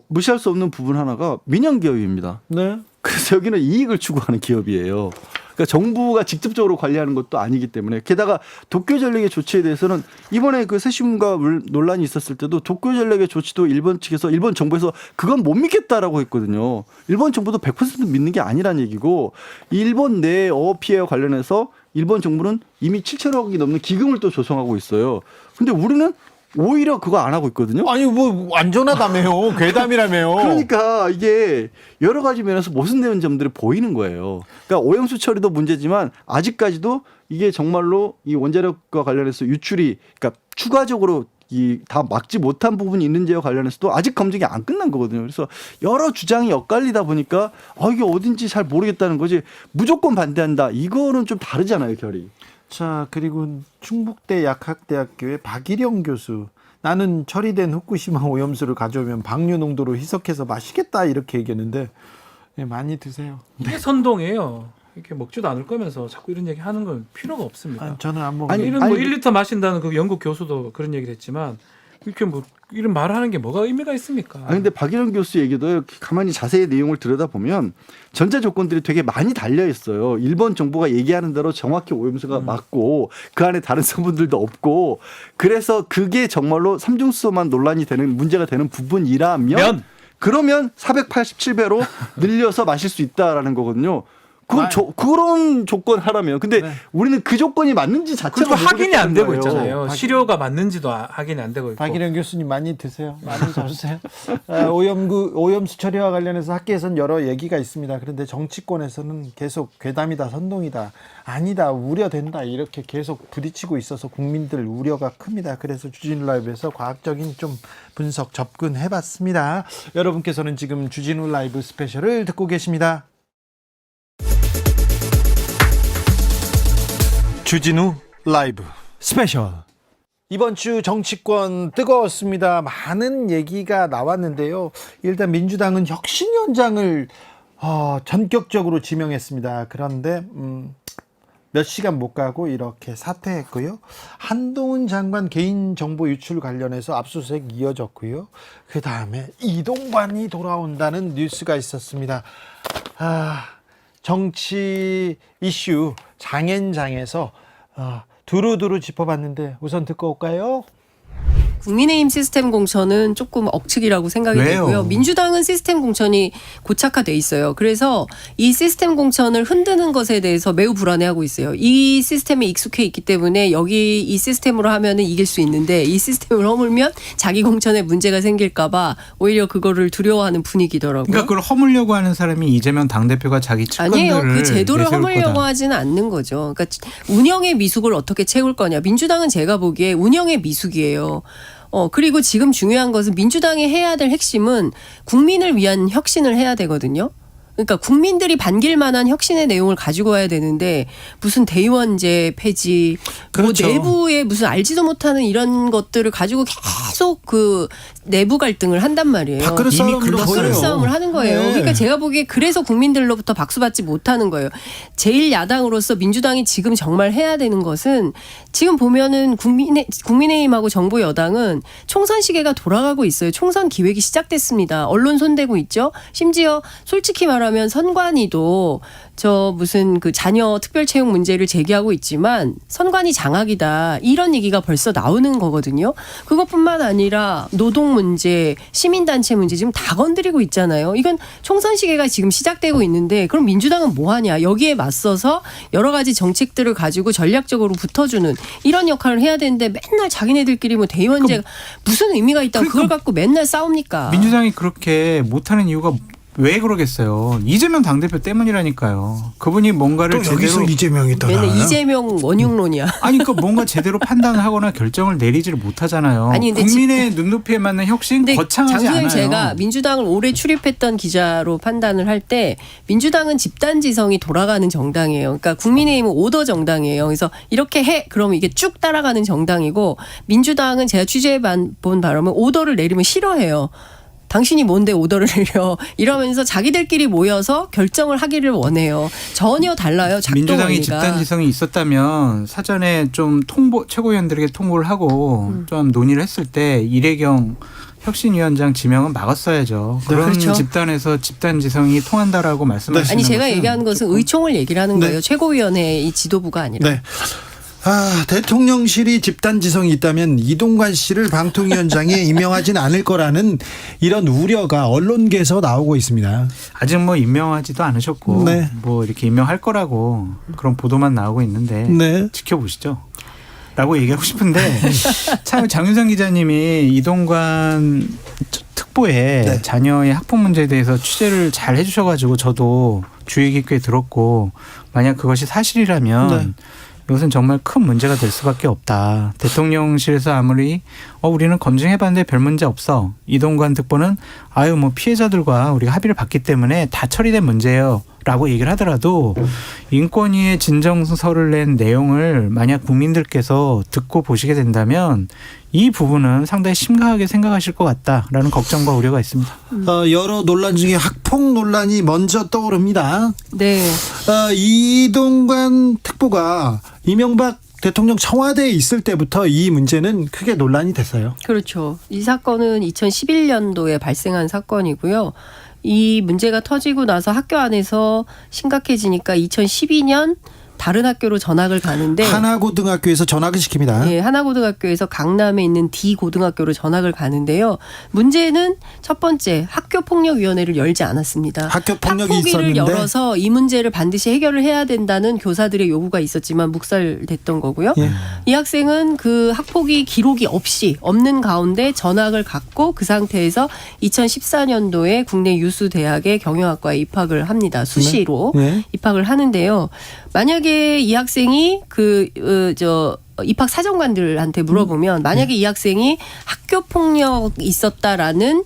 무시할 수 없는 부분 하나가 민영 기업입니다. 네. 그래서 여기는 이익을 추구하는 기업이에요. 그러니까 정부가 직접적으로 관리하는 것도 아니기 때문에 게다가 도쿄전력의 조치에 대해서는 이번에 그 세심과 논란이 있었을 때도 도쿄전력의 조치도 일본 측에서 일본 정부에서 그건 못 믿겠다라고 했거든요. 일본 정부도 100% 믿는 게 아니란 얘기고 일본 내 어업 피해와 관련해서 일본 정부는 이미 7천억이 넘는 기금을 또 조성하고 있어요. 근데 우리는 오히려 그거 안 하고 있거든요. 아니 뭐 안전하다며요. 괴담이라며요. 그러니까 이게 여러 가지 면에서 모순되는 점들이 보이는 거예요. 그러니까 오염수 처리도 문제지만 아직까지도 이게 정말로 이 원자력과 관련해서 유출이 그러니까 추가적으로 이 다 막지 못한 부분이 있는지와 관련해서도 아직 검증이 안 끝난 거거든요. 그래서 여러 주장이 엇갈리다 보니까 이게 어딘지 잘 모르겠다는 거지 무조건 반대한다. 이거는 좀 다르잖아요, 결이. 자, 그리고 충북대 약학대학교의 박일영 교수. 나는 처리된 후쿠시마 오염수를 가져오면 방류 농도로 희석해서 마시겠다 이렇게 얘기했는데 네, 많이 드세요. 이게 선동이에요. 이렇게 먹지도 않을 거면서 자꾸 이런 얘기 하는 건 필요가 없습니다. 아니, 저는 안 먹어요. 아니, 이런 뭐 1리터 마신다는 그 영국 교수도 그런 얘기를 했지만 이렇게 뭐 이런 말을 하는 게 뭐가 의미가 있습니까? 근데 박일영 교수 얘기도 이렇게 가만히 자세히 내용을 들여다보면 전제 조건들이 되게 많이 달려 있어요. 일본 정부가 얘기하는 대로 정확히 오염수가 맞고 그 안에 다른 성분들도 없고 그래서 그게 정말로 삼중수소만 논란이 되는 문제가 되는 부분이라면 그러면 487배로 늘려서 마실 수 있다라는 거거든요. 그건 그런 조건 하라면. 근데 네. 우리는 그 조건이 맞는지 자체가 그것도 확인이 안 되고 모르겠다는 거예요. 있잖아요. 시료가 맞는지도 확인이 안 되고 있고. 박일영 교수님 많이 드세요. 많이 잡으세요. 오염수 처리와 관련해서 학계에서는 여러 얘기가 있습니다. 그런데 정치권에서는 계속 괴담이다, 선동이다, 아니다, 우려된다 이렇게 계속 부딪히고 있어서 국민들 우려가 큽니다. 그래서 주진우 라이브에서 과학적인 좀 분석 접근해봤습니다. 여러분께서는 지금 주진우 라이브 스페셜을 듣고 계십니다. 주진우 라이브 스페셜. 이번 주 정치권 뜨거웠습니다. 많은 얘기가 나왔는데요. 일단 민주당은 혁신위원장을 전격적으로 지명했습니다. 그런데 몇 시간 못 가고 이렇게 사퇴했고요. 한동훈 장관 개인정보 유출 관련해서 압수수색 이어졌고요. 그 다음에 이동관이 돌아온다는 뉴스가 있었습니다. 정치 이슈 장앤장에서 두루두루 짚어봤는데 우선 듣고 올까요? 국민의힘 시스템 공천은 조금 억측이라고 생각이 왜요? 되고요. 민주당은 시스템 공천이 고착화돼 있어요. 그래서 이 시스템 공천을 흔드는 것에 대해서 매우 불안해하고 있어요. 이 시스템에 익숙해 있기 때문에 여기 이 시스템으로 하면은 이길 수 있는데 이 시스템을 허물면 자기 공천에 문제가 생길까봐 오히려 그거를 두려워하는 분위기더라고요. 그러니까 그걸 허물려고 하는 사람이 이재명 당대표가 자기 측근들을 아니에요. 그 제도를 내세울 허물려고 거다. 하지는 않는 거죠. 그러니까 운영의 미숙을 어떻게 채울 거냐. 민주당은 제가 보기에 운영의 미숙이에요. 그리고 지금 중요한 것은 민주당이 해야 될 핵심은 국민을 위한 혁신을 해야 되거든요. 그러니까 국민들이 반길 만한 혁신의 내용을 가지고 와야 되는데 무슨 대의원제 폐지, 그렇죠. 뭐 내부에 무슨 알지도 못하는 이런 것들을 가지고 계속 그 내부 갈등을 한단 말이에요. 밥그릇 싸움도 밥그릇 보여요. 싸움을 하는 거예요. 네. 그러니까 제가 보기에 그래서 국민들로부터 박수받지 못하는 거예요. 제1야당으로서 민주당이 지금 정말 해야 되는 것은 지금 보면은 국민의힘하고 정부 여당은 총선 시계가 돌아가고 있어요. 총선 기획이 시작됐습니다. 언론 손대고 있죠. 심지어 솔직히 말하면 선관위도 저 무슨 그 자녀 특별 채용 문제를 제기하고 있지만 선관위 장악이다 이런 얘기가 벌써 나오는 거거든요. 그것뿐만 아니라 노동 문제, 시민단체 문제 지금 다 건드리고 있잖아요. 이건 총선 시계가 지금 시작되고 있는데 그럼 민주당은 뭐 하냐? 여기에 맞서서 여러 가지 정책들을 가지고 전략적으로 붙어주는 이런 역할을 해야 되는데 맨날 자기네들끼리 뭐 대의원제 무슨 의미가 있다고 그걸 갖고 맨날 싸웁니까? 민주당이 그렇게 못하는 이유가 왜 그러겠어요? 이재명 당대표 때문이라니까요. 그분이 뭔가를 또 여기서 제대로 이재명이 또 맨날 나와요? 이재명 원흉론이야. 아니 그러니까 뭔가 제대로 판단을 하거나 결정을 내리지를 못하잖아요. 아니, 근데 국민의 눈높이에 맞는 혁신 근데 거창하지 장소영 않아요. 제가 민주당을 오래 출입했던 기자로 판단을 할 때 민주당은 집단지성이 돌아가는 정당이에요. 그러니까 국민의힘은 오더 정당이에요. 그래서 이렇게 해 그러면 이게 쭉 따라가는 정당이고 민주당은 제가 취재해 본 바로는 오더를 내리면 싫어해요. 당신이 뭔데 오더를 내려 이러면서 자기들끼리 모여서 결정을 하기를 원해요. 전혀 달라요. 작동 민주당이 원리가. 집단지성이 있었다면 사전에 좀 최고위원들에게 통보를 하고 좀 논의를 했을 때 이래경 혁신위원장 지명은 막았어야죠. 그런 그렇죠. 집단에서 집단지성이 통한다라고 말씀하시는 아니 제가 것은 얘기하는 것은 의총을 얘기를 하는 네. 거예요. 최고위원회 이 지도부가 아니라. 네. 대통령실이 집단지성이 있다면 이동관 씨를 방통위원장에 임명하지는 않을 거라는 이런 우려가 언론계에서 나오고 있습니다. 아직 뭐 임명하지도 않으셨고 네. 뭐 이렇게 임명할 거라고 그런 보도만 나오고 있는데 네. 지켜보시죠. 라고 얘기하고 싶은데 참 장윤상 기자님이 이동관 특보에 네. 자녀의 학폭 문제에 대해서 취재를 잘 해주셔가지고 저도 주의 깊게 들었고 만약 그것이 사실이라면 네. 이것은 정말 큰 문제가 될 수밖에 없다. 대통령실에서 아무리 우리는 검증해봤는데 별 문제 없어. 이동관 특보는 뭐 피해자들과 우리가 합의를 봤기 때문에 다 처리된 문제예요. 라고 얘기를 하더라도 인권위의 진정서를 낸 내용을 만약 국민들께서 듣고 보시게 된다면 이 부분은 상당히 심각하게 생각하실 것 같다라는 걱정과 우려가 있습니다. 여러 논란 중에 학폭 논란이 먼저 떠오릅니다. 네. 이동관 특보가 이명박 대통령 청와대에 있을 때부터 이 문제는 크게 논란이 됐어요. 그렇죠. 이 사건은 2011년도에 발생한 사건이고요. 이 문제가 터지고 나서 학교 안에서 심각해지니까 2012년 다른 학교로 전학을 가는데 하나고등학교에서 전학을 시킵니다. 네, 하나고등학교에서 강남에 있는 D고등학교로 전학을 가는데요. 문제는 첫 번째 학교폭력위원회를 열지 않았습니다. 학교폭력이 학폭위를 있었는데 열어서 이 문제를 반드시 해결을 해야 된다는 교사들의 요구가 있었지만 묵살됐던 거고요. 예. 이 학생은 그 학폭위 기록이 없는 가운데 전학을 갔고 그 상태에서 2014년도에 국내 유수 대학의 경영학과에 입학을 합니다. 수시로 네. 입학을 하는데요. 만약에 이 학생이 입학 사정관들한테 물어보면 만약에 이 학생이 학교 폭력이 있었다라는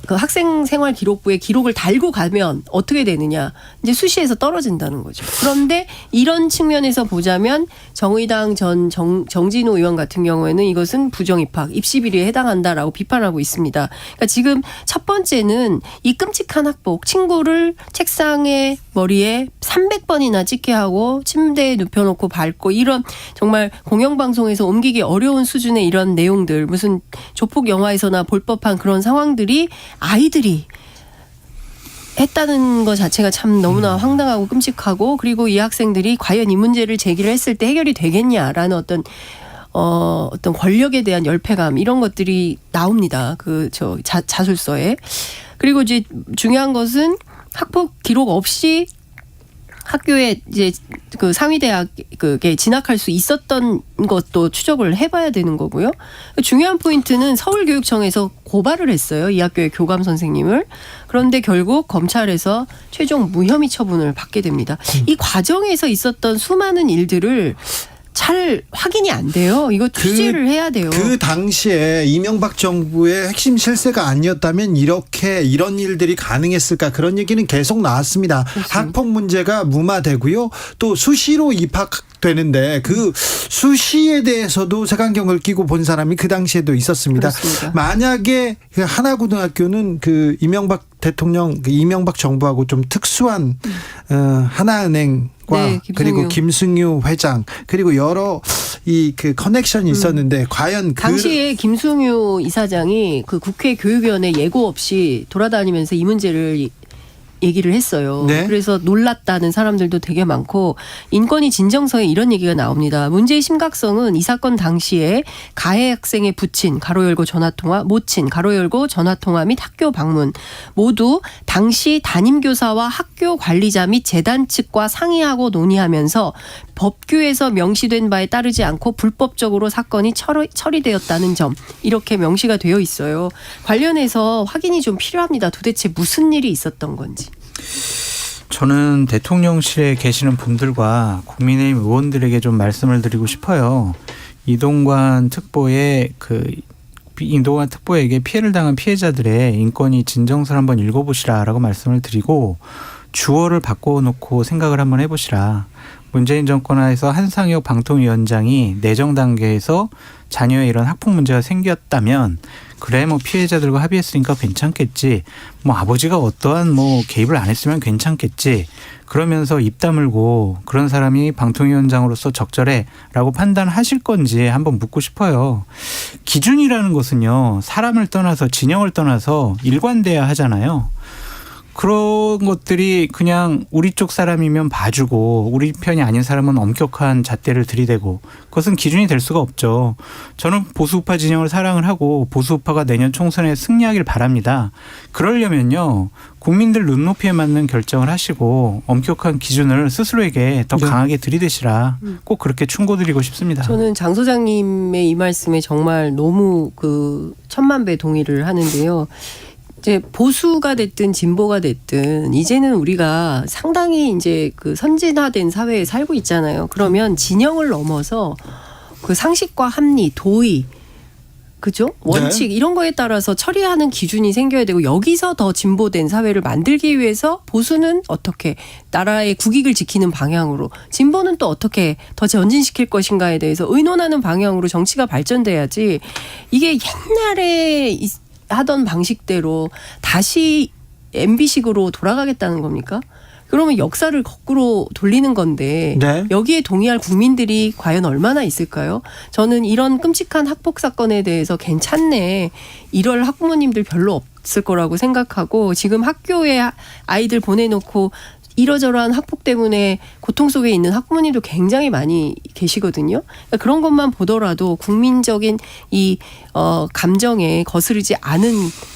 그 학생 생활 기록부에 기록을 달고 가면 어떻게 되느냐? 이제 수시에서 떨어진다는 거죠. 그런데 이런 측면에서 보자면 정의당 전 정진호 의원 같은 경우에는 이것은 부정 입학, 입시 비리에 해당한다라고 비판하고 있습니다. 그러니까 지금 첫 번째는 이 끔찍한 학폭, 친구를 책상에 머리에 300번이나 찍게 하고 침대에 눕혀놓고 밟고 이런 정말 공영방송에서 옮기기 어려운 수준의 이런 내용들 무슨 조폭 영화에서나 볼 법한 그런 상황들이 아이들이 했다는 것 자체가 참 너무나 황당하고 끔찍하고 그리고 이 학생들이 과연 이 문제를 제기를 했을 때 해결이 되겠냐라는 어떤 어떤 권력에 대한 열패감 이런 것들이 나옵니다. 자술서에. 그리고 이제 중요한 것은 학폭 기록 없이 학교에 이제 그 상위대학에 진학할 수 있었던 것도 추적을 해봐야 되는 거고요. 중요한 포인트는 서울교육청에서 고발을 했어요. 이 학교의 교감 선생님을. 그런데 결국 검찰에서 최종 무혐의 처분을 받게 됩니다. 이 과정에서 있었던 수많은 일들을 잘 확인이 안 돼요. 이거 취재를 해야 돼요. 그 당시에 이명박 정부의 핵심 실세가 아니었다면 이런 일들이 가능했을까 그런 얘기는 계속 나왔습니다. 그렇습니다. 학폭 문제가 무마되고요. 또 수시로 입학되는데 그 수시에 대해서도 색안경을 끼고 본 사람이 그 당시에도 있었습니다. 그렇습니다. 만약에 그 하나고등학교는 그 이명박 대통령, 그 이명박 정부하고 좀 특수한 하나은행 네, 그리고 김승유 회장 그리고 여러 그 커넥션이 있었는데 과연 당시에 김승유 이사장이 그 국회 교육위원회 예고 없이 돌아다니면서 이 문제를 얘기를 했어요. 네. 그래서 놀랐다는 사람들도 되게 많고 인권위 진정서에 이런 얘기가 나옵니다. 문제의 심각성은 이 사건 당시에 가해 학생의 부친 가로 열고 전화통화, 모친 가로 열고 전화통화 및 학교 방문 모두 당시 담임교사와 학교 관리자 및 재단 측과 상의하고 논의하면서 법규에서 명시된 바에 따르지 않고 불법적으로 사건이 처리되었다는 점 이렇게 명시가 되어 있어요. 관련해서 확인이 좀 필요합니다. 도대체 무슨 일이 있었던 건지. 저는 대통령실에 계시는 분들과 국민의힘 의원들에게 좀 말씀을 드리고 싶어요. 이동관 특보에게 피해를 당한 피해자들의 인권위 진정서를 한번 읽어보시라라고 말씀을 드리고 주어를 바꿔놓고 생각을 한번 해보시라. 문재인 정권 하에서 한상혁 방통위원장이 내정 단계에서 자녀의 이런 학폭 문제가 생겼다면 그래 뭐 피해자들과 합의했으니까 괜찮겠지. 뭐 아버지가 어떠한 뭐 개입을 안 했으면 괜찮겠지. 그러면서 입 다물고 그런 사람이 방통위원장으로서 적절해라고 판단하실 건지 한번 묻고 싶어요. 기준이라는 것은요. 사람을 떠나서 진영을 떠나서 일관돼야 하잖아요. 그런 것들이 그냥 우리 쪽 사람이면 봐주고 우리 편이 아닌 사람은 엄격한 잣대를 들이대고 그것은 기준이 될 수가 없죠. 저는 보수우파 진영을 사랑을 하고 보수우파가 내년 총선에 승리하길 바랍니다. 그러려면요. 국민들 눈높이에 맞는 결정을 하시고 엄격한 기준을 스스로에게 더 강하게 들이대시라. 꼭 그렇게 충고드리고 싶습니다. 저는 장 소장님의 이 말씀에 정말 너무 천만배 동의를 하는데요. 이제 보수가 됐든 진보가 됐든 이제는 우리가 상당히 이제 선진화된 사회에 살고 있잖아요. 그러면 진영을 넘어서 상식과 합리, 도의, 그죠? 원칙 이런 거에 따라서 처리하는 기준이 생겨야 되고 여기서 더 진보된 사회를 만들기 위해서 보수는 어떻게 나라의 국익을 지키는 방향으로 진보는 또 어떻게 더 전진시킬 것인가에 대해서 의논하는 방향으로 정치가 발전돼야지 이게 옛날에 하던 방식대로 다시 MB식으로 돌아가겠다는 겁니까? 그러면 역사를 거꾸로 돌리는 건데 네. 여기에 동의할 국민들이 과연 얼마나 있을까요? 저는 이런 끔찍한 학폭 사건에 대해서 괜찮네. 이럴 학부모님들 별로 없을 거라고 생각하고 지금 학교에 아이들 보내놓고 이러저러한 학폭 때문에 고통 속에 있는 학부모님도 굉장히 많이 계시거든요. 그러니까 그런 것만 보더라도 국민적인 이 감정에 거스르지 않은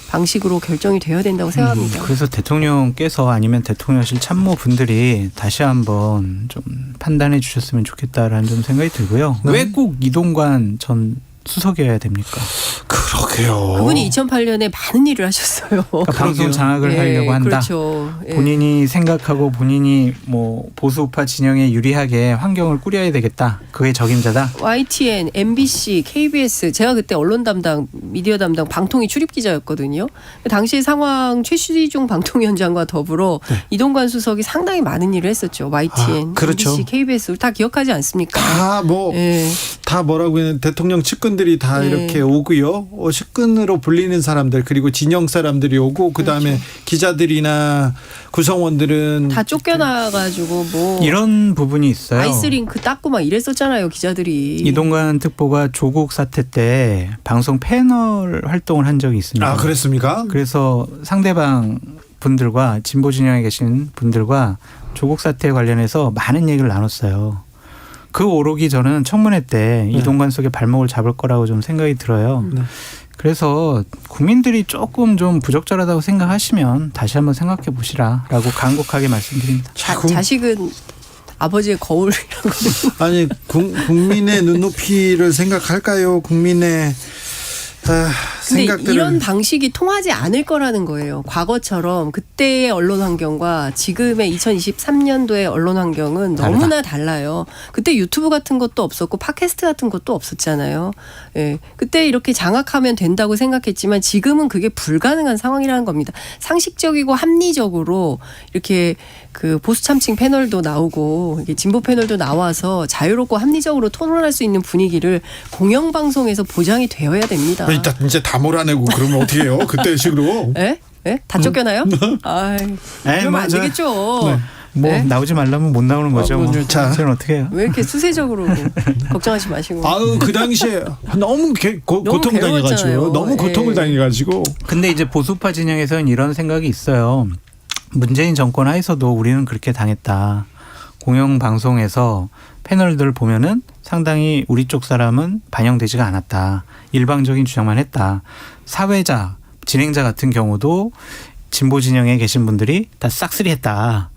방식으로 결정이 되어야 된다고 생각합니다. 그래서 대통령께서 아니면 대통령실 참모분들이 다시 한번 좀 판단해 주셨으면 좋겠다라는 좀 생각이 들고요. 왜 꼭 이동관 전 수석이어야 됩니까? 그러게요. 그분이 2008년에 많은 일을 하셨어요. 그러니까 방송 장악을 하려고 한다. 그렇죠. 예. 본인이 생각하고 본인이 뭐 보수우파 진영에 유리하게 환경을 꾸려야 되겠다. 그의 적임자다. YTN, MBC, KBS 제가 그때 언론 담당, 미디어 담당 방통위 출입 기자였거든요. 당시 상황 최시중 방통위원장과 더불어 이동관 수석이 상당히 많은 일을 했었죠. YTN, 그렇죠. MBC, KBS 다 기억하지 않습니까? 다 뭐라고 해야 대통령 측근들이 다 이렇게 오고요. 측근으로 불리는 사람들 그리고 진영 사람들이 오고 그다음에 그렇죠. 기자들이나 구성원들은 다 쫓겨나가지고 뭐 이런 부분이 있어요. 아이스링크 닦고 막 이랬었잖아요, 기자들이. 이동관 특보가 조국 사태 때 방송 패널 활동을 한 적이 있습니다. 아, 그랬습니까? 그래서 상대방 분들과 진보 진영에 계신 분들과 조국 사태에 관련해서 많은 얘기를 나눴어요. 그 오록이 저는 청문회 때 이동관 속의 발목을 잡을 거라고 좀 생각이 들어요. 그래서 국민들이 조금 좀 부적절하다고 생각하시면 다시 한번 생각해 보시라라고 간곡하게 말씀드립니다. 자식은 아버지의 거울이라고. 아니 국민의 눈높이를 생각할까요? 국민의 근데 생각들을 이런 방식이 통하지 않을 거라는 거예요. 과거처럼 그때의 언론 환경과 지금의 2023년도의 언론 환경은 너무나 달라요. 그때 유튜브 같은 것도 없었고 팟캐스트 같은 것도 없었잖아요. 예. 그때 이렇게 장악하면 된다고 생각했지만 지금은 그게 불가능한 상황이라는 겁니다. 상식적이고 합리적으로 이렇게 그 보수 참칭 패널도 나오고 이게 진보 패널도 나와서 자유롭고 합리적으로 토론할 수 있는 분위기를 공영방송에서 보장이 되어야 됩니다. 일단 이제 다 몰아내고 그러면 어떻게 해요? 그때 식으로. 예? 예? 다 쫓겨나요? 아이, 그러면 안 되겠죠. 뭐 네? 나오지 말라면 못 나오는 거죠. 뭐. 자. 저는 어떻게 해요? 왜 이렇게 수세적으로 걱정하지 마시고. 아유 그 당시에 너무 고통을 당해가지고 괴로웠잖아요. 너무 고통을 예. 당해가지고 근데 이제 보수파 진영에서는 이런 생각이 있어요. 문재인 정권 하에서도 우리는 그렇게 당했다. 공영방송에서 패널들 보면은 상당히 우리 쪽 사람은 반영되지가 않았다. 일방적인 주장만 했다. 사회자, 진행자 같은 경우도 진보 진영에 계신 분들이 다 싹쓸이했다.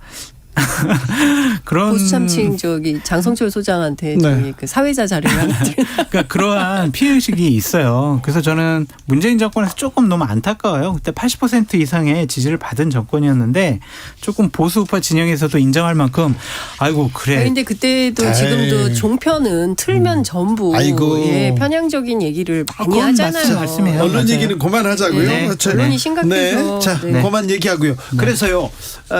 그런 보수 참칭 저기 장성철 소장한테 저기 그 사회자 자료를 하나 드렸나. 그러니까 그러한 피해의식이 있어요. 그래서 저는 문재인 정권에서 조금 너무 안타까워요. 그때 80% 이상의 지지를 받은 정권이었는데 조금 보수우파 진영에서도 인정할 만큼 아이고 그래. 근데 그때도 에이. 지금도 종편은 틀면 전부 아이고. 예, 편향적인 얘기를 많이 그건 하잖아요. 말씀해요. 언론 맞아요. 얘기는 그만하자고요. 네. 자, 언론이 심각해서. 네. 자, 네. 그만 얘기하고요. 그래서요.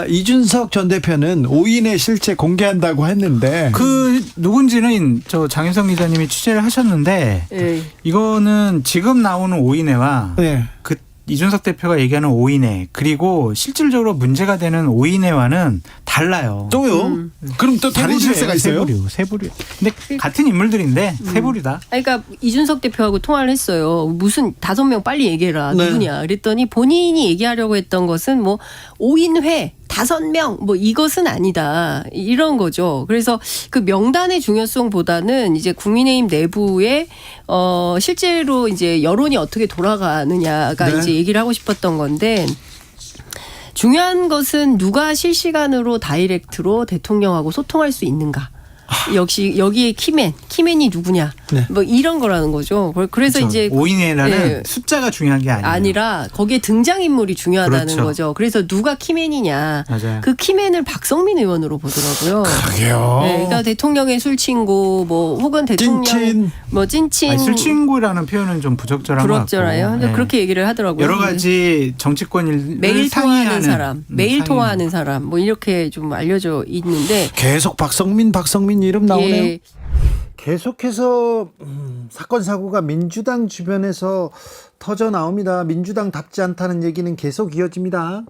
이준석 전 대표는 5인의 실체 공개한다고 했는데 그 누군지는 저 장윤성 기자님이 취재를 하셨는데 예. 이거는 지금 나오는 오인회와 네. 그 이준석 대표가 얘기하는 오인회 그리고 실질적으로 문제가 되는 오인회와는 달라요. 또요? 그럼 또 다른 실세가 있어요? 세부류. 근데 같은 인물들인데 세부류다. 그러니까 이준석 대표하고 통화를 했어요. 무슨 5명 빨리 얘기해라. 네. 누구냐. 그랬더니 본인이 얘기하려고 했던 것은 뭐 5인회 5명 뭐 이것은 아니다. 이런 거죠. 그래서 그 명단의 중요성보다는 이제 국민의힘 내부에 실제로 이제 여론이 어떻게 돌아가느냐가 네. 이제 얘기를 하고 싶었던 건데 중요한 것은 누가 실시간으로 다이렉트로 대통령하고 소통할 수 있는가. 역시 여기에 키맨이 누구냐. 네. 뭐 이런 거라는 거죠. 그래서 이제 오인회라는 예. 숫자가 중요한 게 아니에요. 아니라 거기에 등장인물이 중요하다는 그렇죠. 거죠. 그래서 누가 키맨이냐. 맞아요. 그 키맨을 박성민 의원으로 보더라고요. 그러게요. 네, 그러니까 대통령의 술친구 뭐 혹은 대통령 찐친. 뭐 찐친 아니, 술친구라는 표현은 좀 부적절한 것 같고. 부럽잖아요. 근데 네. 그렇게 얘기를 하더라고요. 여러 가지 정치권 일을 매일 통화하는 상의하는, 사람, 매일 상의하는. 통화하는 사람 뭐 이렇게 좀 알려져 있는데 계속 박성민 이름 나오네요. 예, 계속해서 사건 사고가 민주당 주변에서 터져 나옵니다. 민주당답지 않다는 얘기는 계속 이어집니다.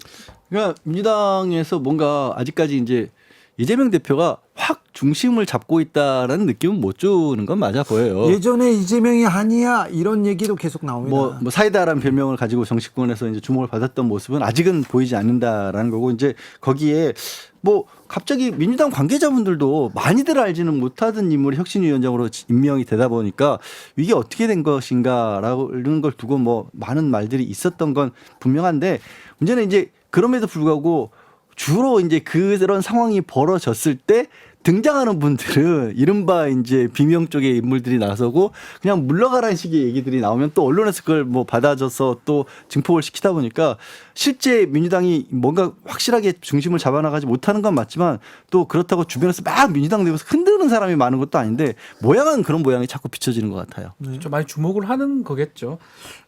그러니까 민주당에서 뭔가 아직까지 이제 이재명 대표가 확 중심을 잡고 있다라는 느낌은 못 주는 건 맞아 보여요. 예전에 이재명이 아니야 이런 얘기도 계속 나옵니다. 뭐 사이다라는 별명을 가지고 정치권에서 이제 주목을 받았던 모습은 아직은 보이지 않는다라는 거고 이제 거기에 뭐 갑자기 민주당 관계자분들도 많이들 알지는 못하던 인물이 혁신위원장으로 임명이 되다 보니까 이게 어떻게 된 것인가라는 걸 두고 뭐 많은 말들이 있었던 건 분명한데 문제는 이제 그럼에도 불구하고 주로 이제 그런 상황이 벌어졌을 때 등장하는 분들은 이른바 이제 비명 쪽의 인물들이 나서고 그냥 물러가라는 식의 얘기들이 나오면 또 언론에서 그걸 뭐 받아줘서 또 증폭을 시키다 보니까 실제 민주당이 뭔가 확실하게 중심을 잡아나가지 못하는 건 맞지만 또 그렇다고 주변에서 막 민주당 내에서 흔드는 사람이 많은 것도 아닌데 모양은 그런 모양이 자꾸 비춰지는 것 같아요. 좀 많이 주목을 하는 거겠죠.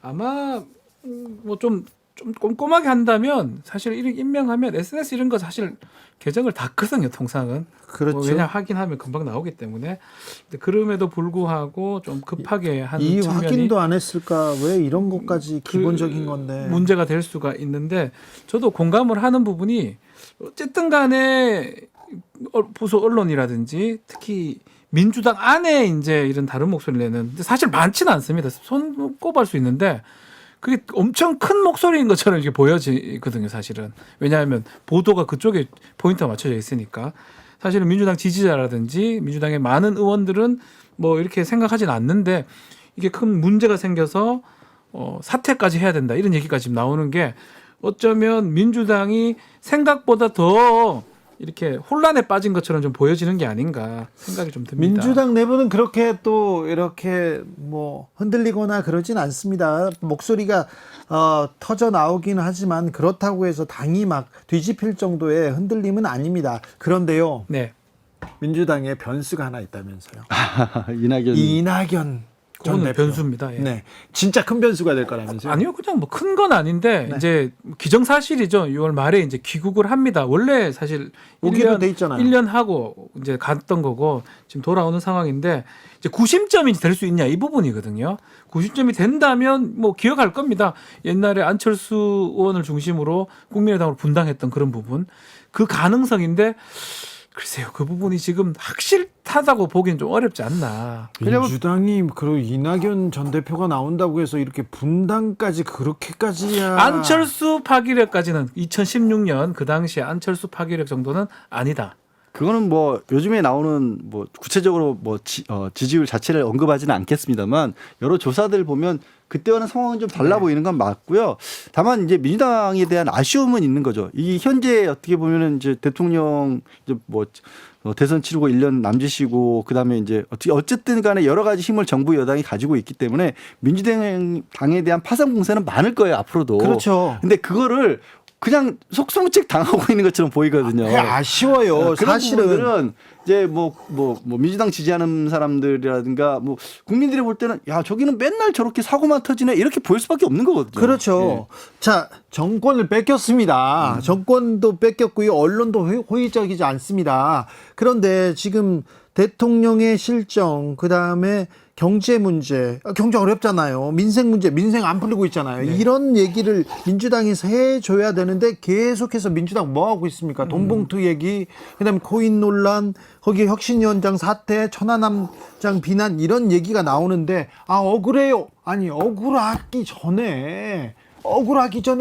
아마 뭐 좀 꼼꼼하게 한다면 사실 이런 임명하면 SNS 이런 거 사실 계정을 닫거든요. 통상은. 그렇죠. 왜냐 확인하면 금방 나오기 때문에. 근데 그럼에도 불구하고 좀 급하게 하는 이 측면이 확인도 안 했을까? 왜 이런 것까지 그 기본적인 건데. 문제가 될 수가 있는데 저도 공감을 하는 부분이 어쨌든 간에 보수 언론이라든지 특히 민주당 안에 이제 이런 다른 목소리를 내는 사실 많지는 않습니다. 손 꼽을 수 있는데 그게 엄청 큰 목소리인 것처럼 이렇게 보여지거든요, 사실은. 왜냐하면 보도가 그쪽에 포인트가 맞춰져 있으니까. 사실은 민주당 지지자라든지 민주당의 많은 의원들은 뭐 이렇게 생각하진 않는데 이게 큰 문제가 생겨서 사퇴까지 해야 된다 이런 얘기까지 지금 나오는 게 어쩌면 민주당이 생각보다 더 이렇게 혼란에 빠진 것처럼 좀 보여지는 게 아닌가 생각이 좀 듭니다. 민주당 내부는 그렇게 또 이렇게 뭐 흔들리거나 그러진 않습니다. 목소리가 터져 나오긴 하지만 그렇다고 해서 당이 막 뒤집힐 정도의 흔들림은 아닙니다. 그런데요, 네. 민주당에 변수가 하나 있다면서요. 이낙연 전 그거는 대표. 변수입니다. 예. 네, 진짜 큰 변수가 될 거라면서요. 아니요, 그냥 뭐 큰 건 아닌데 네. 이제 기정사실이죠. 6월 말에 이제 귀국을 합니다. 원래 사실 오기로 돼 있잖아요. 1년 하고 이제 갔던 거고 지금 돌아오는 상황인데 이제 구심점이 될 수 있냐 이 부분이거든요. 구심점이 된다면 뭐 기억할 겁니다. 옛날에 안철수 의원을 중심으로 국민의당으로 분당했던 그런 부분 그 가능성인데. 글쎄요, 그 부분이 지금 확실하다고 보기는 좀 어렵지 않나. 민주당이 그리고 이낙연 전 대표가 나온다고 해서 이렇게 분당까지 그렇게까지야. 안철수 파기력까지는 2016년 그 당시에 안철수 파기력 정도는 아니다. 그거는 뭐 요즘에 나오는 뭐 구체적으로 뭐 지지율 자체를 언급하지는 않겠습니다만 여러 조사들 보면 그때와는 상황은 좀 달라 보이는 건 맞고요. 다만 이제 민주당에 대한 아쉬움은 있는 거죠. 이 현재 어떻게 보면은 이제 대통령 이제 뭐 대선 치르고 1년 남짓이고 그다음에 이제 어쨌든 간에 여러 가지 힘을 정부 여당이 가지고 있기 때문에 민주당에 대한 파상 공세는 많을 거예요, 앞으로도. 그렇죠. 근데 그거를 그냥 속수무책 당하고 있는 것처럼 보이거든요. 아쉬워요. 그런 사실은 부분들은 이제 뭐 민주당 지지하는 사람들이라든가 뭐 국민들이 볼 때는 야 저기는 맨날 저렇게 사고만 터지네 이렇게 보일 수밖에 없는 거거든요. 그렇죠. 자, 정권을 뺏겼습니다. 정권도 뺏겼고요. 언론도 호의적이지 않습니다. 그런데 지금 대통령의 실정, 그다음에 경제 문제, 경제 어렵잖아요. 민생 문제, 민생 안 풀리고 있잖아요. 이런 얘기를 민주당에서 해줘야 되는데 계속해서 민주당 뭐 하고 있습니까? 돈봉투 얘기, 그다음에 코인 논란, 거기에 혁신위원장 사태, 천하남장 비난 이런 얘기가 나오는데 억울해요. 아니 억울하기 전에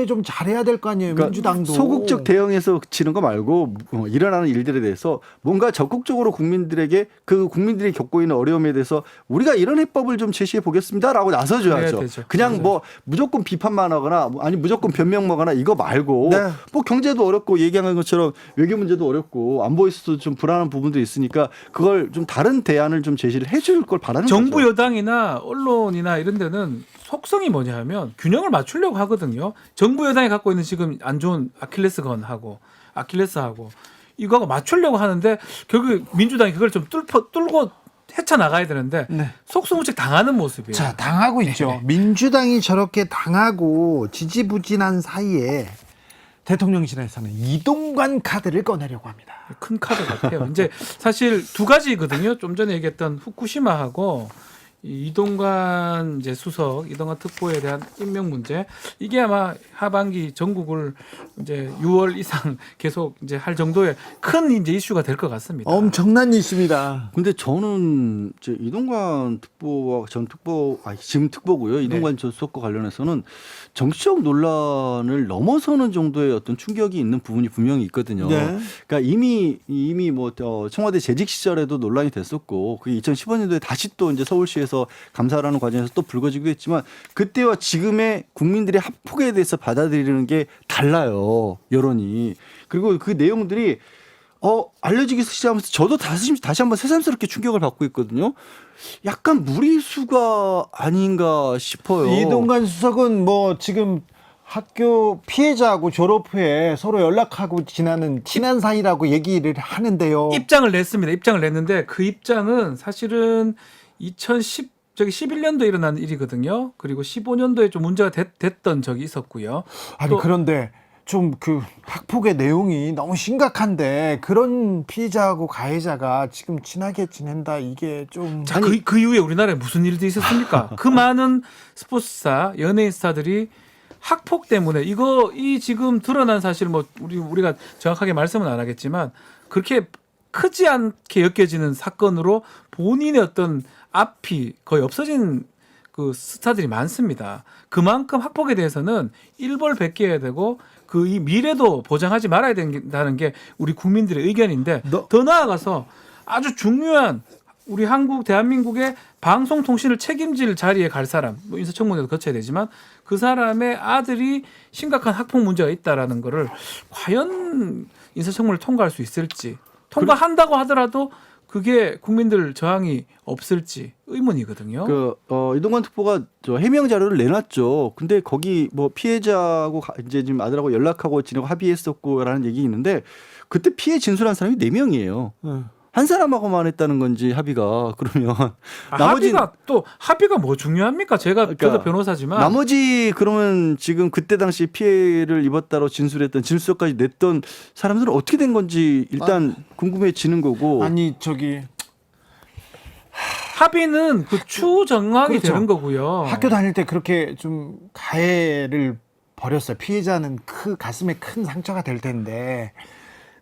좀 잘해야 될 거 아니에요. 민주당도. 소극적 대응에서 지는 거 말고 일어나는 일들에 대해서 뭔가 적극적으로 국민들에게 그 국민들이 겪고 있는 어려움에 대해서 우리가 이런 해법을 좀 제시해 보겠습니다라고 나서줘야죠. 그냥 맞아요. 뭐 무조건 비판만 하거나 아니 무조건 변명만 하거나 이거 말고 네. 뭐 경제도 어렵고 얘기하는 것처럼 외교 문제도 어렵고 안보에서도 좀 불안한 부분도 있으니까 그걸 좀 다른 대안을 좀 제시를 해줄 걸 바라는 정부 거죠. 여당이나 언론이나 이런 데는 속성이 뭐냐 하면 균형을 맞추려고 하거든요. 정부 여당이 갖고 있는 지금 안 좋은 아킬레스하고 이거하고 맞추려고 하는데 결국 민주당이 그걸 좀 뚫고 헤쳐나가야 되는데 속수무책 당하는 모습이에요. 자, 당하고 있죠. 민주당이 저렇게 당하고 지지부진한 사이에 대통령실에서는 이동관 카드를 꺼내려고 합니다. 큰 카드 같아요. 이제 사실 두 가지거든요. 좀 전에 얘기했던 후쿠시마하고 이동관 이제 수석, 이동관 특보에 대한 임명 문제 이게 아마 하반기 전국을 이제 6월 이상 계속 이제 할 정도의 큰 이제 이슈가 될 것 같습니다. 엄청난 이슈입니다. 근데 저는 이제 이동관 특보와 지금 특보고요. 이동관 전 수석과 관련해서는 정치적 논란을 넘어서는 정도의 어떤 충격이 있는 부분이 분명히 있거든요. 네. 그러니까 이미 뭐 청와대 재직 시절에도 논란이 됐었고 그게 2015년도에 다시 또 이제 서울시에서 감사를 하는 과정에서 또 불거지기도 했지만 그때와 지금의 국민들의 합폭에 대해서 받아들이는 게 달라요. 여론이. 그리고 그 내용들이 알려지기 시작하면서 저도 다시 한번 새삼스럽게 충격을 받고 있거든요. 약간 무리수가 아닌가 싶어요. 이동관 수석은 뭐 지금 학교 피해자하고 졸업 후에 서로 연락하고 지나는 친한 사이라고 얘기를 하는데요. 입장을 냈습니다. 입장을 냈는데 그 입장은 사실은 11년도에 일어난 일이거든요. 그리고 15년도에 좀 문제가 됐던 적이 있었고요. 아니 그런데 좀 그 학폭의 내용이 너무 심각한데 그런 피해자하고 가해자가 지금 친하게 지낸다 이게 좀 자, 그 이후에 우리나라에 무슨 일들이 있었습니까? 그 많은 스포츠사, 연예인 스타들이 학폭 때문에 이 지금 드러난 사실 뭐 우리가 정확하게 말씀은 안 하겠지만 그렇게 크지 않게 엮여지는 사건으로 본인의 어떤 앞이 거의 없어진 그 스타들이 많습니다. 그만큼 학폭에 대해서는 일벌백계해야 되고 그 이 미래도 보장하지 말아야 된다는 게 우리 국민들의 의견인데 더 나아가서 아주 중요한 우리 한국 대한민국의 방송통신을 책임질 자리에 갈 사람, 뭐 인사청문회도 거쳐야 되지만 그 사람의 아들이 심각한 학폭 문제가 있다라는 거를 과연 인사청문회를 통과할 수 있을지, 통과한다고 하더라도 그게 국민들 저항이 없을지 의문이거든요. 이동관 특보가 저 해명 자료를 내놨죠. 근데 거기 뭐 피해자하고 이제 지금 아들하고 연락하고 지내고 합의했었고라는 얘기 있는데 그때 피해 진술한 사람이 4명이에요. 한 사람하고만 했다는 건지 합의가 그러면 나머지 합의가 뭐 중요합니까? 저도 변호사지만 나머지 그러면 지금 그때 당시 피해를 입었다로 진술했던 진술서까지 냈던 사람들은 어떻게 된 건지 일단 궁금해지는 거고. 아니 저기 합의는 그 추정황이 그렇죠. 되는 거고요. 학교 다닐 때 그렇게 좀 가해를 벌였어요. 피해자는 가슴에 큰 상처가 될 텐데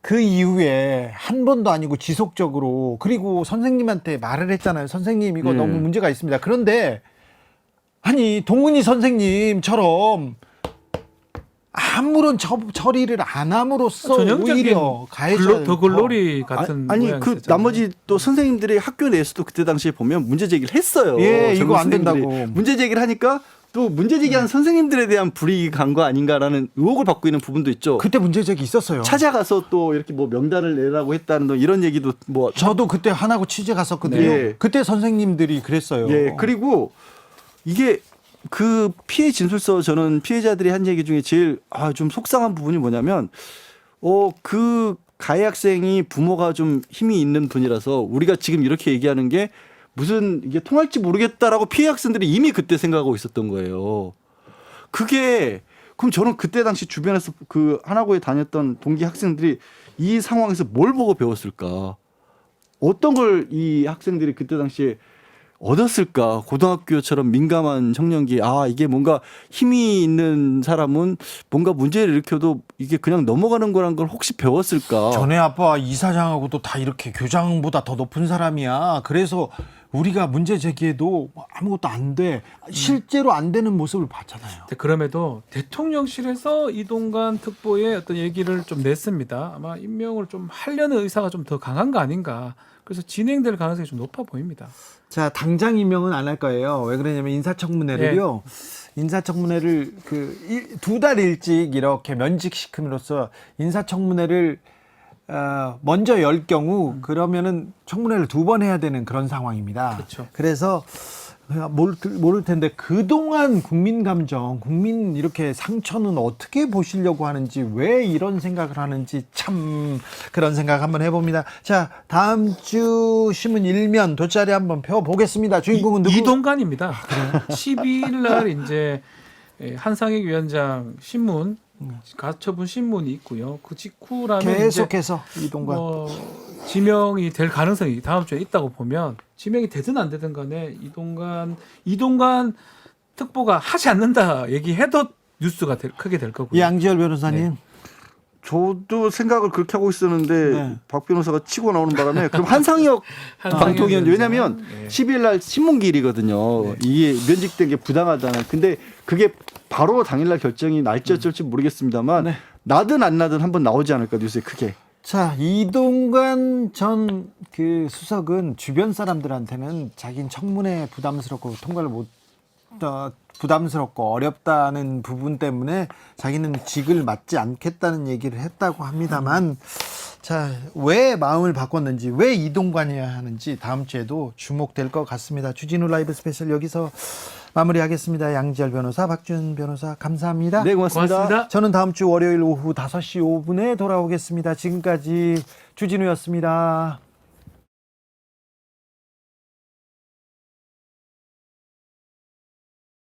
그 이후에 한 번도 아니고 지속적으로 그리고 선생님한테 말을 했잖아요. 선생님 이거 너무 문제가 있습니다. 그런데 아니 동은이 선생님처럼 아무런 처리를 안 함으로써 오히려 가해자 더 글로리 같은 아니 모양이 그 있었잖아요. 나머지 또 선생님들이 학교 내에서도 그때 당시에 보면 문제 제기를 했어요. 예, 이거 안 선생님들이. 된다고. 문제 제기를 하니까 또 문제 제기한 선생님들에 대한 불이익이 간 거 아닌가라는 의혹을 받고 있는 부분도 있죠. 그때 문제제기 있었어요. 찾아가서 또 이렇게 뭐 명단을 내라고 했다는 이런 얘기도 뭐 저도 그때 하나고 취재 갔었거든요. 네. 그때 선생님들이 그랬어요. 예, 그리고 이게 그 피해 진술서 저는 피해자들이 한 얘기 중에 제일 좀 속상한 부분이 뭐냐면 그 가해 학생이 부모가 좀 힘이 있는 분이라서 우리가 지금 이렇게 얘기하는 게 무슨 이게 통할지 모르겠다라고 피해 학생들이 이미 그때 생각하고 있었던 거예요. 그게 그럼 저는 그때 당시 주변에서 그 하나고에 다녔던 동기 학생들이 이 상황에서 뭘 보고 배웠을까? 어떤 걸 이 학생들이 그때 당시에 얻었을까? 고등학교처럼 민감한 청년기 이게 뭔가 힘이 있는 사람은 뭔가 문제를 일으켜도 이게 그냥 넘어가는 거란 걸 혹시 배웠을까? 전에 아빠 이사장하고도 다 이렇게 교장보다 더 높은 사람이야. 그래서 우리가 문제 제기해도 아무것도 안 돼. 실제로 안 되는 모습을 봤잖아요. 그럼에도 대통령실에서 이동관 특보의 어떤 얘기를 좀 냈습니다. 아마 임명을 좀 하려는 의사가 좀 더 강한 거 아닌가. 그래서 진행될 가능성이 좀 높아 보입니다. 자, 당장 임명은 안 할 거예요. 왜 그러냐면 인사청문회를요. 인사청문회를 2달 일찍 이렇게 면직시킴으로써 인사청문회를 먼저 열 경우 그러면은 청문회를 2번 해야 되는 그런 상황입니다. 그렇죠. 그래서 모를 텐데 그동안 국민 감정, 국민 이렇게 상처는 어떻게 보시려고 하는지 왜 이런 생각을 하는지 참 그런 생각 한번 해봅니다. 자, 다음 주 신문 1면 돗자리 한번 펴보겠습니다. 주인공은 누구? 이동관입니다. 12일 날 이제 한상익 위원장 신문 가처분 신문이 있고요. 그 직후라면 계속해서 이동관 지명이 될 가능성이 다음 주에 있다고 보면 지명이 되든 안 되든 간에 이동관 특보가 하지 않는다 얘기해도 뉴스가 크게 될 거고요. 양지열 변호사님. 네. 저도 생각을 그렇게 하고 있었는데 박 변호사가 치고 나오는 바람에 그럼 한상혁 방통위원 왜냐하면 12일 날 신문기일이거든요. 이게 면직된 게 부당하다는. 근데 그게 바로 당일날 결정이 날지 어쩔지 모르겠습니다만 나든 안 나든 한번 나오지 않을까 뉴스에 크게. 자, 이동관 전 그 수석은 주변 사람들한테는 자기는 청문회 부담스럽고 통과를 부담스럽고 어렵다는 부분 때문에 자기는 직을 맡지 않겠다는 얘기를 했다고 합니다만 자, 왜 마음을 바꿨는지 왜 이동관이어야 하는지 다음 주에도 주목될 것 같습니다. 주진우 라이브 스페셜 여기서 마무리하겠습니다. 양지열 변호사, 박준 변호사 감사합니다. 네, 고맙습니다. 저는 다음 주 월요일 오후 5시 5분에 돌아오겠습니다. 지금까지 주진우였습니다.